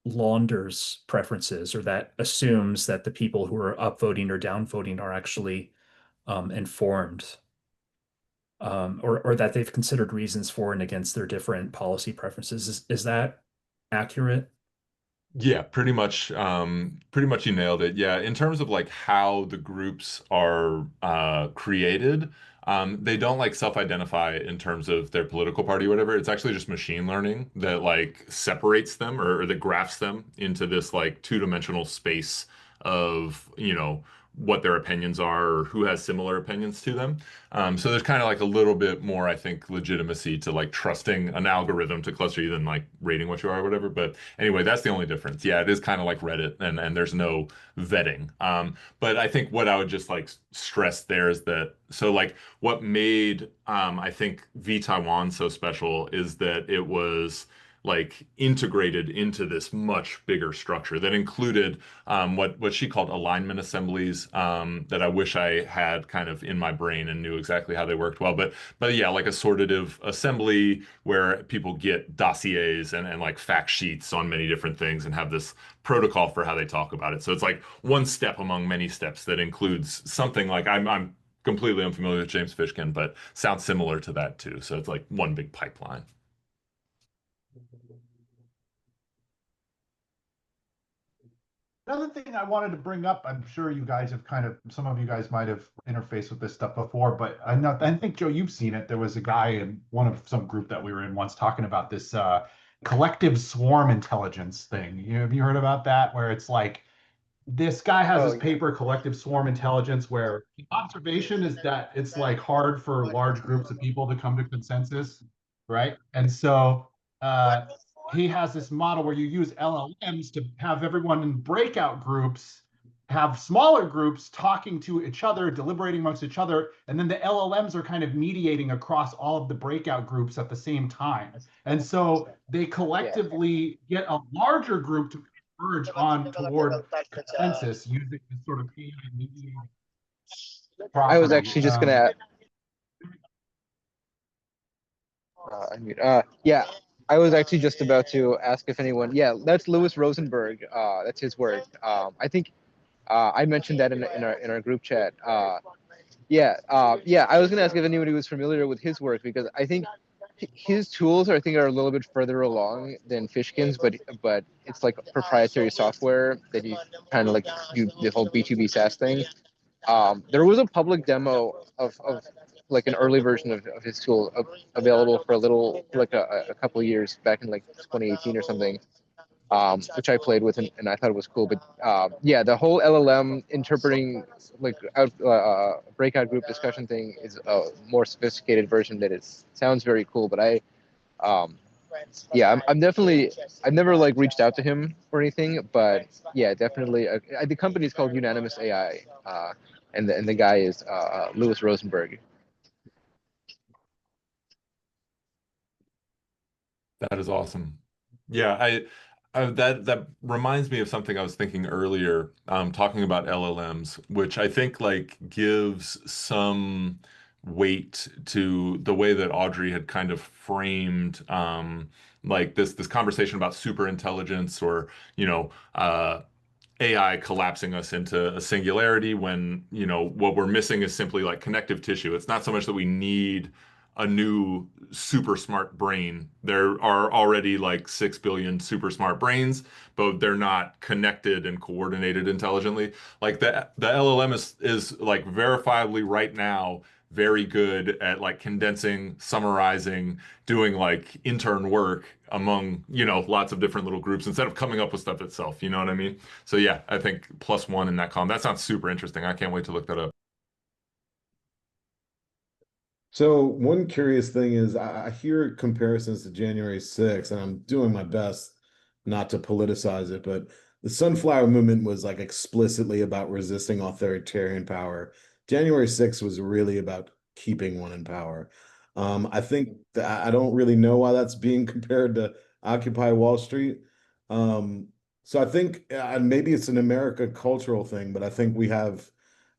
launders preferences, or that assumes that the people who are upvoting or downvoting are actually informed, or that they've considered reasons for and against their different policy preferences. Is that accurate? Yeah, pretty much you nailed it. Yeah, in terms of like how the groups are created, they don't like self-identify in terms of their political party or whatever. It's actually just machine learning that like separates them, or that graphs them into this like two-dimensional space of, you know, what their opinions are or who has similar opinions to them. So there's kind of like a little bit more, I think, legitimacy to like trusting an algorithm to cluster you than like rating what you are or whatever. But anyway, that's the only difference. Yeah, it is kind of like Reddit, and there's no vetting. But I think what I would just like stress there is that, so like what made I think vTaiwan so special is that it was like integrated into this much bigger structure that included what she called alignment assemblies, that I wish I had kind of in my brain and knew exactly how they worked well. But yeah, like a sortative assembly where people get dossiers and like fact sheets on many different things and have this protocol for how they talk about it. So it's like one step among many steps that includes something like, I'm completely unfamiliar with James Fishkin, but sounds similar to that too. So it's like one big pipeline. Another thing I wanted to bring up, I'm sure you guys have some of you guys might have interfaced with this stuff before, but I think, Joe, you've seen it. There was a guy in some group that we were in once talking about this collective swarm intelligence thing. Have you heard about that? Where it's like, this guy has this paper, Collective Swarm Intelligence, where the observation is that it's like hard for large groups of people to come to consensus, right? And so he has this model where you use LLMs to have everyone in breakout groups, have smaller groups talking to each other, deliberating amongst each other, and then the LLMs are kind of mediating across all of the breakout groups at the same time. And so they collectively get a larger group to converge on toward consensus using this sort of AI mediated property. I was actually just gonna yeah, I was actually just about to ask if anyone, yeah, that's Louis Rosenberg. That's his work. I think I mentioned that in our group chat. Yeah, I was gonna ask if anybody was familiar with his work, because I think his tools are a little bit further along than Fishkin's, but it's like proprietary software that you kind of like do the whole B2B SaaS thing. There was a public demo of like an early version of his tool available for a couple of years back in like 2018 or something, which I played with, and I thought it was cool. But yeah, the whole LLM interpreting like breakout group discussion thing is a more sophisticated version that sounds very cool. But yeah, I'm definitely, I've never like reached out to him or anything, but yeah, definitely. The company is called Unanimous AI, and the guy is Louis Rosenberg. That is awesome. Yeah, that reminds me of something I was thinking earlier, talking about LLMs, which I think like gives some weight to the way that Audrey had kind of framed like this conversation about super intelligence, or you know, AI collapsing us into a singularity when, you know, what we're missing is simply like connective tissue. It's not so much that we need a new super smart brain. There are already like 6 billion super smart brains, but they're not connected and coordinated intelligently. Like the LLM is like verifiably right now very good at like condensing, summarizing, doing like intern work among, you know, lots of different little groups instead of coming up with stuff itself. You know what I mean? So yeah, I think +1 in that column. That sounds super interesting. I can't wait to look that up. So one curious thing is I hear comparisons to January 6th, and I'm doing my best not to politicize it, but the Sunflower Movement was like explicitly about resisting authoritarian power. January 6th was really about keeping one in power. I think that I don't really know why that's being compared to Occupy Wall Street. So I think, and maybe it's an America cultural thing, but I think we have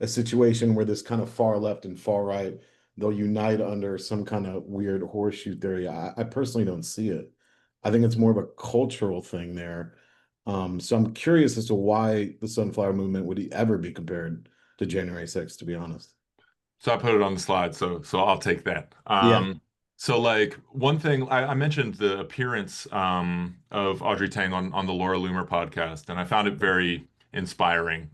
a situation where this kind of far left and far right, they'll unite under some kind of weird horseshoe theory. I personally don't see it. I think it's more of a cultural thing there. So I'm curious as to why the Sunflower Movement would ever be compared to January 6th, to be honest. So I put it on the slide, so I'll take that. Yeah. So like one thing I mentioned the appearance of Audrey Tang on the Laura Loomer podcast, and I found it very inspiring.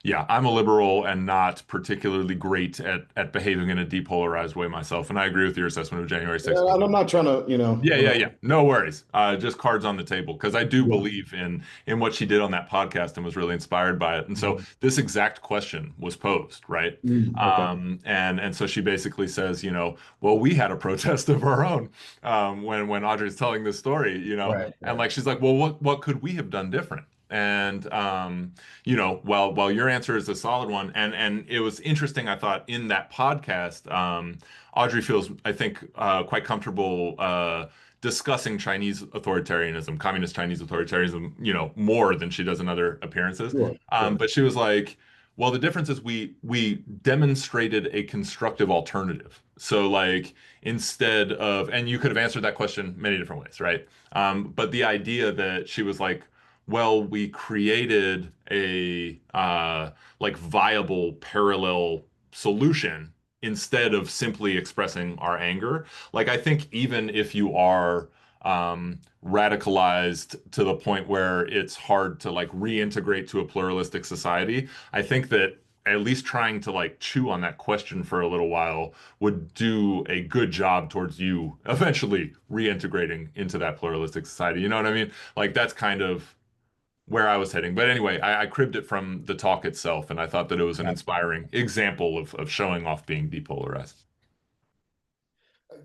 Yeah, I'm a liberal and not particularly great at behaving in a depolarized way myself, and I agree with your assessment of January 6th. And I'm not trying to, Yeah. No worries. Just cards on the table because I do Yeah. believe in what she did on that podcast and was really inspired by it. And so this exact question was posed, right? Okay. And so she basically says, well, we had a protest of our own when Audrey's telling this story, Right. and like she's like, well, what could we have done different? And while your answer is a solid one, and it was interesting, I thought in that podcast, Audrey feels, I think, quite comfortable discussing Chinese authoritarianism, communist Chinese authoritarianism, more than she does in other appearances. Sure. But she was like, well, the difference is we demonstrated a constructive alternative. So like instead of, and you could have answered that question many different ways, right? But the idea that she was like, well, we created a like viable parallel solution instead of simply expressing our anger. Like I think even if you are radicalized to the point where it's hard to like reintegrate to a pluralistic society, I think that at least trying to like chew on that question for a little while would do a good job towards you eventually reintegrating into that pluralistic society. You know what I mean? Like that's kind of where I was heading. But anyway, I cribbed it from the talk itself, and I thought that it was an inspiring example of showing off being depolarized.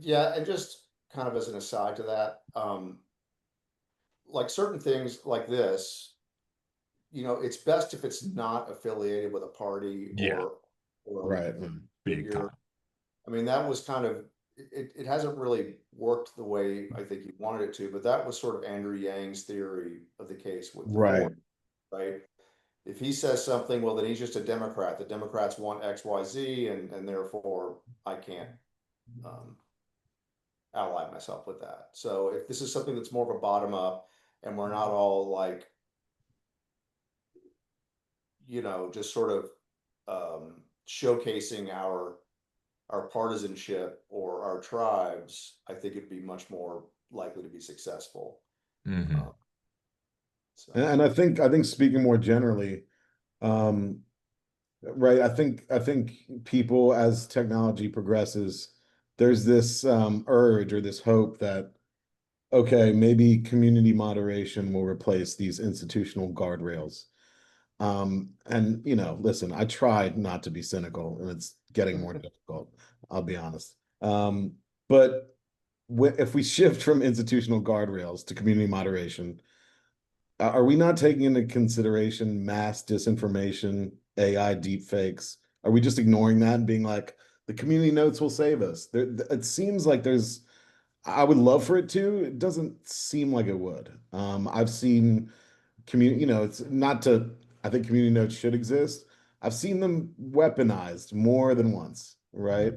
Yeah, and just kind of as an aside to that, like certain things like this, it's best if it's not affiliated with a party Yeah. or Right. Big time. I mean, that was kind of it hasn't really worked the way I think you wanted it to, but that was sort of Andrew Yang's theory of the case with the Right. court, right? If he says something, well, then he's just a Democrat. The Democrats want X, Y, Z, and therefore I can't ally myself with that. So if this is something that's more of a bottom up, and we're not all like, just sort of showcasing our partisanship or our tribes, I think it'd be much more likely to be successful. Mhm. And I think speaking more generally, right, I think people, as technology progresses, there's this urge or this hope that, okay, maybe community moderation will replace these institutional guardrails. And listen, I tried not to be cynical, and it's getting more difficult, I'll be honest. But if we shift from institutional guardrails to community moderation, are we not taking into consideration mass disinformation, AI deepfakes? Are we just ignoring that and being like, the community notes will save us? It seems like I would love for it to. It doesn't seem like it would. I've seen community, it's not to, I think community notes should exist. I've seen them weaponized more than once, right?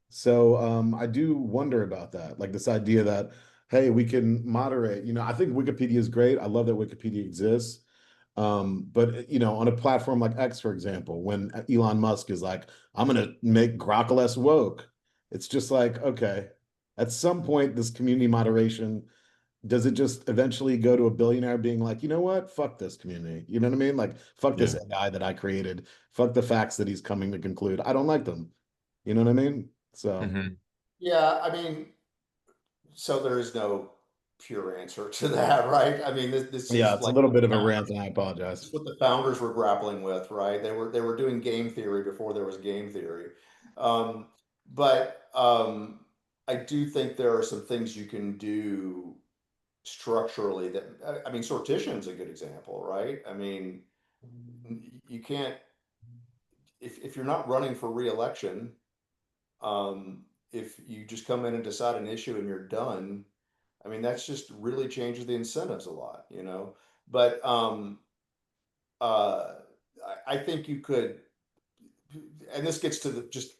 So I do wonder about that, like this idea that, hey, we can moderate. I think Wikipedia is great. I love that Wikipedia exists. But on a platform like X, for example, when Elon Musk is like, I'm gonna make Grok less woke, it's just like, okay, at some point, this community moderation, does it just eventually go to a billionaire being like, you know what? Fuck this community. You know what I mean? Like, fuck this AI that I created. Fuck the facts that he's coming to conclude. I don't like them. You know what I mean? So, Yeah, I mean, so there is no pure answer to that, right? I mean, this yeah, is it's a like little bit of a rant, and I apologize. It's what the founders were grappling with, right? They were doing game theory before there was game theory. But I do think there are some things you can do structurally that, I mean, sortition's a good example, right? I mean, you can't, if you're not running for reelection, if you just come in and decide an issue and you're done, I mean, that's just really changes the incentives a lot, you know. But I think you could, and this gets to the just,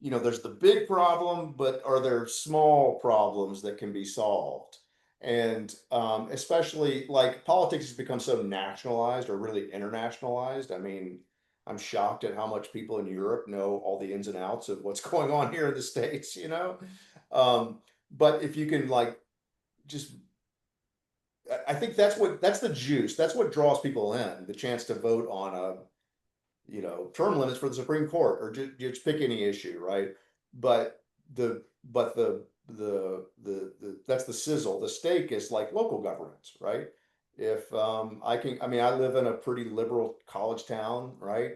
you know, there's the big problem, but are there small problems that can be solved? And especially like politics has become so nationalized or really internationalized. I mean, I'm shocked at how much people in Europe know all the ins and outs of what's going on here in the States, you know? But if you can like just, I think that's the juice. That's what draws people in, the chance to vote on a, you know, term limits for the Supreme Court, or just pick any issue, right? But the that's the sizzle. The steak is like local governments, right? If I mean, I live in a pretty liberal college town, right?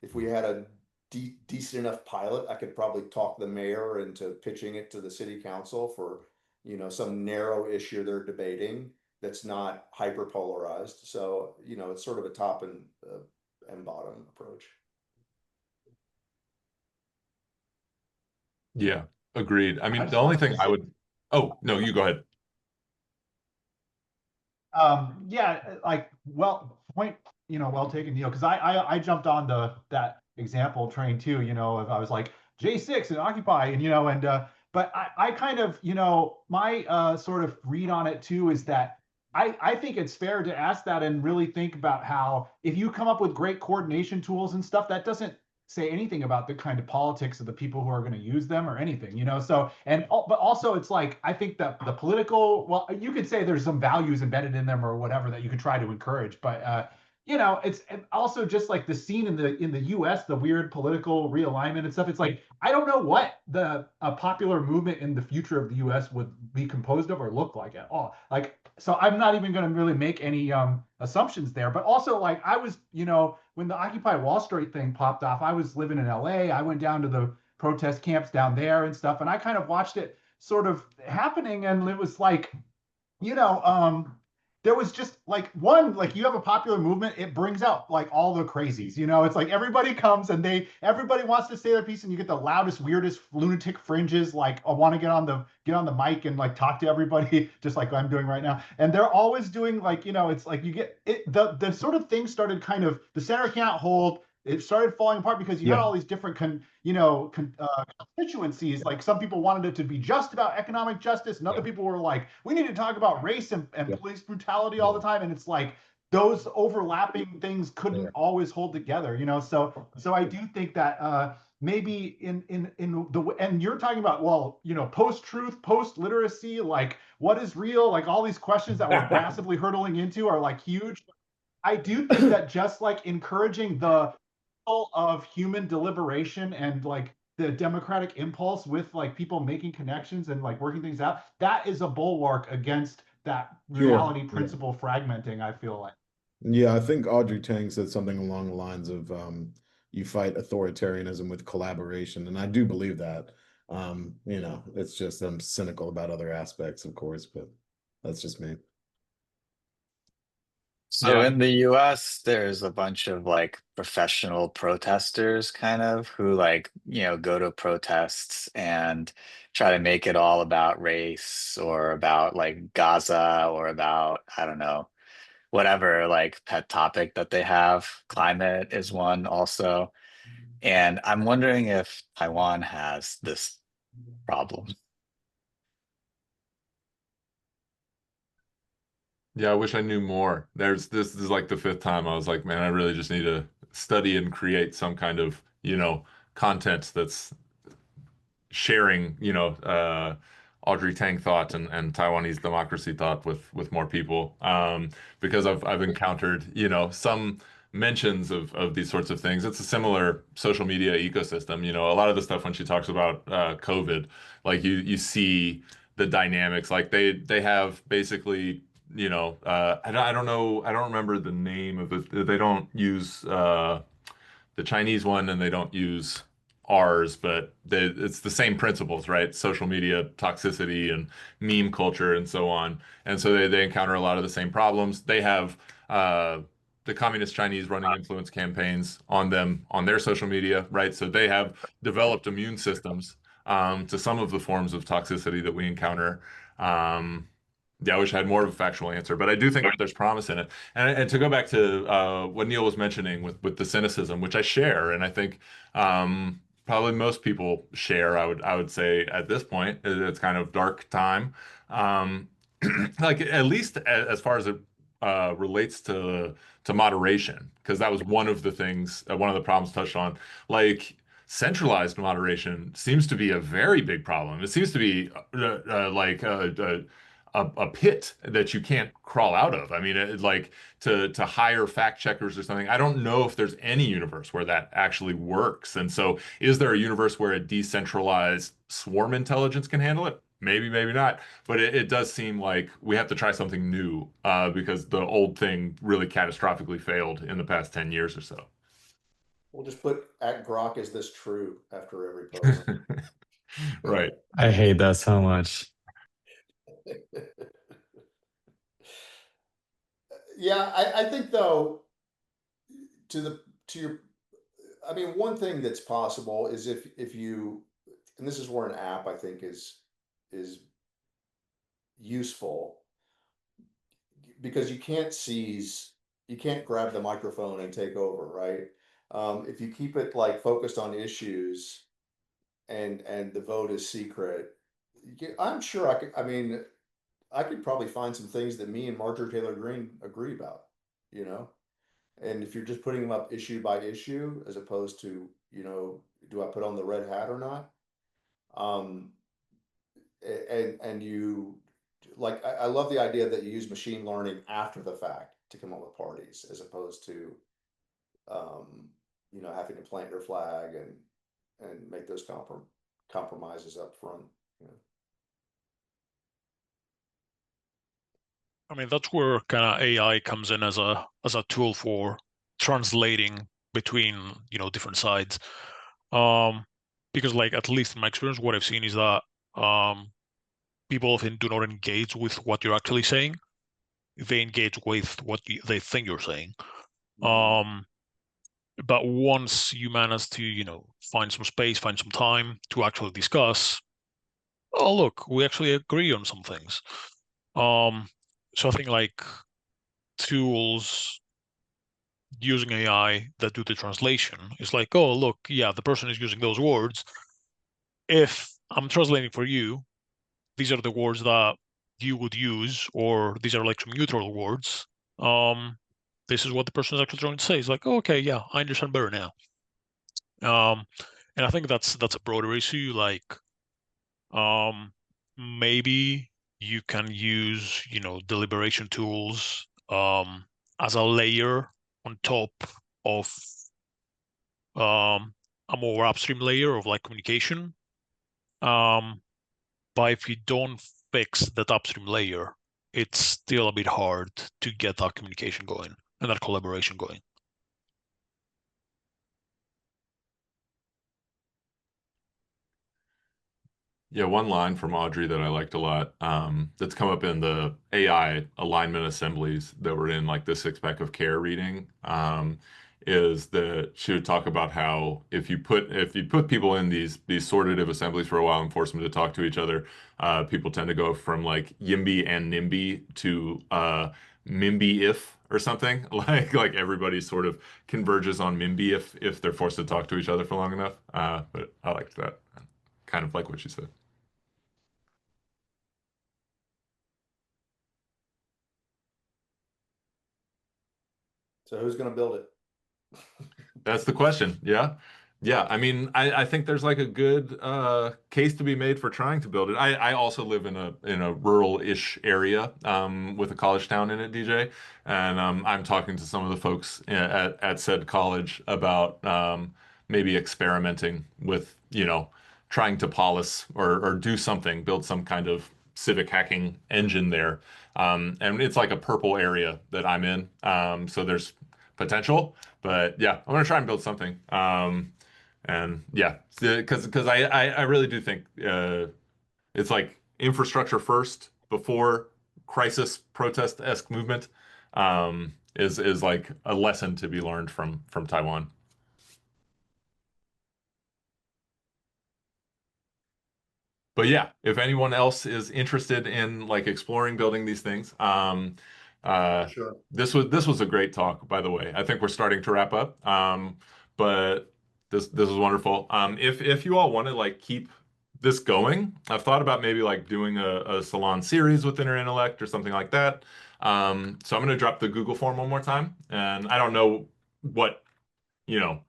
If we had a decent enough pilot, I could probably talk the mayor into pitching it to the city council for, you know, some narrow issue they're debating that's not hyper polarized. So, you know, it's sort of a top and bottom approach. Yeah, agreed. I I mean, the just only wanted thing to I say, would, oh, no, you go ahead. yeah, like, well, point, you know, well taken, Neil, because I jumped on that example train too, you know, if I was like J6 and Occupy, and you know, and but I kind of, you know, my sort of read on it too is that I think it's fair to ask that and really think about how if you come up with great coordination tools and stuff, that doesn't say anything about the kind of politics of the people who are going to use them or anything, you know. So but also it's like I think that the political, well, you could say there's some values embedded in them or whatever that you could try to encourage, but you know, it's also just like the scene in the US, the weird political realignment and stuff. It's like I don't know what the popular movement in the future of the US would be composed of or look like at all. Like, so I'm not even going to really make any assumptions there. But also, like, I was, you know, when the Occupy Wall Street thing popped off, I was living in LA. I went down to the protest camps down there and stuff, and I kind of watched it sort of happening, and it was like, you know, there was just like like you have a popular movement, it brings out like all the crazies, you know. It's like everybody comes and everybody wants to say their piece, and you get the loudest, weirdest lunatic fringes, like I want to get on the mic and like talk to everybody just like I'm doing right now. And they're always doing like, you know, it's like you get it, the sort of thing started kind of, the center can't hold, it started falling apart because you had all these different constituencies. Like some people wanted it to be just about economic justice, and other people were like, we need to talk about race and police brutality all the time. And it's like those overlapping things couldn't always hold together, you know. So I do think that maybe in the, and you're talking about, well, you know, post-truth, post-literacy, like what is real, like all these questions that we're massively hurtling into are like huge. I do think that just like encouraging the of human deliberation and like the democratic impulse with like people making connections and like working things out, that is a bulwark against that reality principle fragmenting, I feel like. Yeah, I think Audrey Tang said something along the lines of you fight authoritarianism with collaboration, and I do believe that. You know, it's just I'm cynical about other aspects, of course, but that's just me. So in the US, there's a bunch of like professional protesters kind of who like, you know, go to protests and try to make it all about race or about like Gaza or about, I don't know, whatever like pet topic that they have. Climate is one also. And I'm wondering if Taiwan has this problem. Yeah, I wish I knew more. This is like the fifth time I was like, man, I really just need to study and create some kind of, you know, content that's sharing, you know, Audrey Tang thought and Taiwanese democracy thought with more people. Because I've encountered, you know, some mentions of these sorts of things. It's a similar social media ecosystem. You know, a lot of the stuff when she talks about COVID, like you see the dynamics. Like they have basically, you know, I don't know, I don't remember the name of it. They don't use the Chinese one and they don't use ours, but it's the same principles, right? Social media toxicity and meme culture and so on. And so they encounter a lot of the same problems. They have the communist Chinese running influence campaigns on them on their social media, right? So they have developed immune systems to some of the forms of toxicity that we encounter. Yeah, I wish I had more of a factual answer, but I do think that there's promise in it. And to go back to what Neil was mentioning with the cynicism, which I share, and I think probably most people share. I would say at this point, it's kind of dark time. Um, like at least as far as it relates to moderation, because that was one of the things, one of the problems touched on. Like centralized moderation seems to be a very big problem. It seems to be like a pit that you can't crawl out of. I mean, like to hire fact checkers or something. I don't know if there's any universe where that actually works. And so, is there a universe where a decentralized swarm intelligence can handle it? Maybe, maybe not. But it does seem like we have to try something new because the old thing really catastrophically failed in the past 10 years or so. We'll just put at Grok, is this true after every post? Right. I hate that so much. Yeah, I think though, to your, I mean, one thing that's possible is if you, and this is where an app I think is useful, because you can't seize, you can't grab the microphone and take over, right? If you keep it like focused on issues and the vote is secret, I'm sure I could, I mean, I could probably find some things that me and Marjorie Taylor Greene agree about, you know? And if you're just putting them up issue by issue, as opposed to, you know, do I put on the red hat or not? And you, like, I love the idea that you use machine learning after the fact to come up with parties, as opposed to, you know, having to plant your flag and make those compromises up front, you know? I mean, that's where kind of AI comes in as a tool for translating between, you know, different sides. Because like, at least in my experience, what I've seen is that people often do not engage with what you're actually saying. They engage with what they think you're saying. But once you manage to, you know, find some space, find some time to actually discuss, oh, look, we actually agree on some things. So I think like tools using AI that do the translation is like, oh, look, yeah, the person is using those words. If I'm translating for you, these are the words that you would use, or these are like some neutral words. This is what the person is actually trying to say. It's like, oh, okay, yeah, I understand better now. And I think that's a broader issue. Like, maybe you can use, you know, deliberation tools as a layer on top of a more upstream layer of like communication. But if you don't fix that upstream layer, it's still a bit hard to get that communication going and that collaboration going. Yeah, one line from Audrey that I liked a lot, that's come up in the AI alignment assemblies that were in like the six pack of care reading, is that she would talk about how if you put people in these sortative assemblies for a while and force them to talk to each other, people tend to go from like YIMBY and NIMBY to MIMBY if or something like everybody sort of converges on MIMBY if they're forced to talk to each other for long enough. But I liked that, kind of like what she said. So who's going to build it? That's the question. Yeah. Yeah. I mean, I think there's like a good case to be made for trying to build it. I also live in a rural-ish area with a college town in it, DJ. And I'm talking to some of the folks at said college about maybe experimenting with, you know, trying to polish or do something, build some kind of civic hacking engine there. And it's like a purple area that I'm in. So there's potential. But yeah, I'm gonna try and build something. And yeah, because I really do think it's like infrastructure first before crisis protest-esque movement is like a lesson to be learned from Taiwan. but yeah, if anyone else is interested in like exploring building these things, Sure. this was a great talk, by the way. I think we're starting to wrap up. But this was wonderful. If you all want to like keep this going, I've thought about maybe like doing a salon series with Inner Intellect or something like that. So I'm going to drop the Google form one more time, and I don't know what, you know,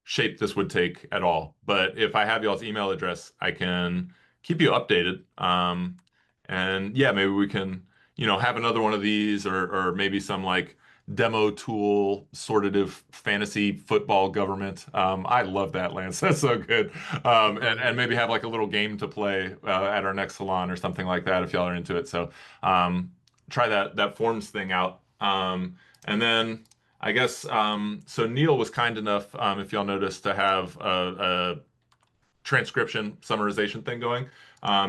shape this would take at all. But if I have y'all's email address, I can keep you updated. And yeah, maybe we can, have another one of these, or maybe some like demo tool sortative fantasy football government. I love that, Lance. That's so good. And maybe have like a little game to play at our next salon or something like that if y'all are into it. So try that forms thing out. And then I guess so Neil was kind enough, if y'all noticed, to have a transcription summarization thing going.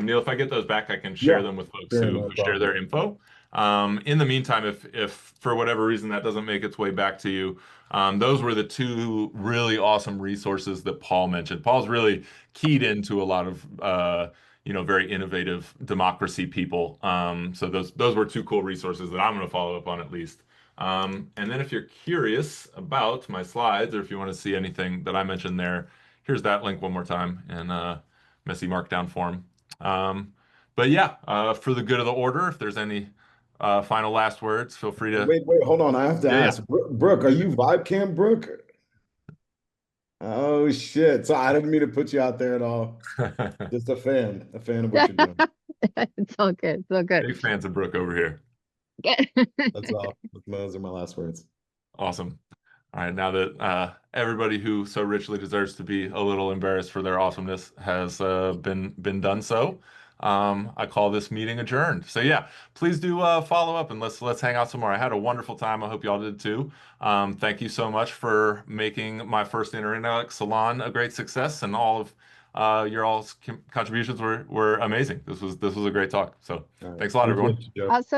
Neil, if I get those back, I can share them with folks sure, who no share their info. In the meantime, if for whatever reason that doesn't make its way back to you, those were the two really awesome resources that Paul mentioned. Paul's really keyed into a lot of very innovative democracy people. So those were two cool resources that I'm going to follow up on at least. And then if you're curious about my slides, or if you want to see anything that I mentioned there, here's that link one more time in messy markdown form. But yeah, for the good of the order, if there's any final last words, feel free to. Wait, hold on. I have to ask. Brooke, are you vibe cam, Brooke? Oh shit. So I didn't mean to put you out there at all. Just a fan of what you're doing. It's all good. It's all good. Big fans of Brooke over here. That's all. Those are my last words. Awesome. All right, now that everybody who so richly deserves to be a little embarrassed for their awesomeness has been done so, I call this meeting adjourned. So yeah, please do follow up and let's hang out some more. I had a wonderful time. I hope y'all did too. Thank you so much for making my first Inner Intellect salon a great success, and all of your all's contributions were amazing. This was a great talk. So thanks a lot, everyone. Also,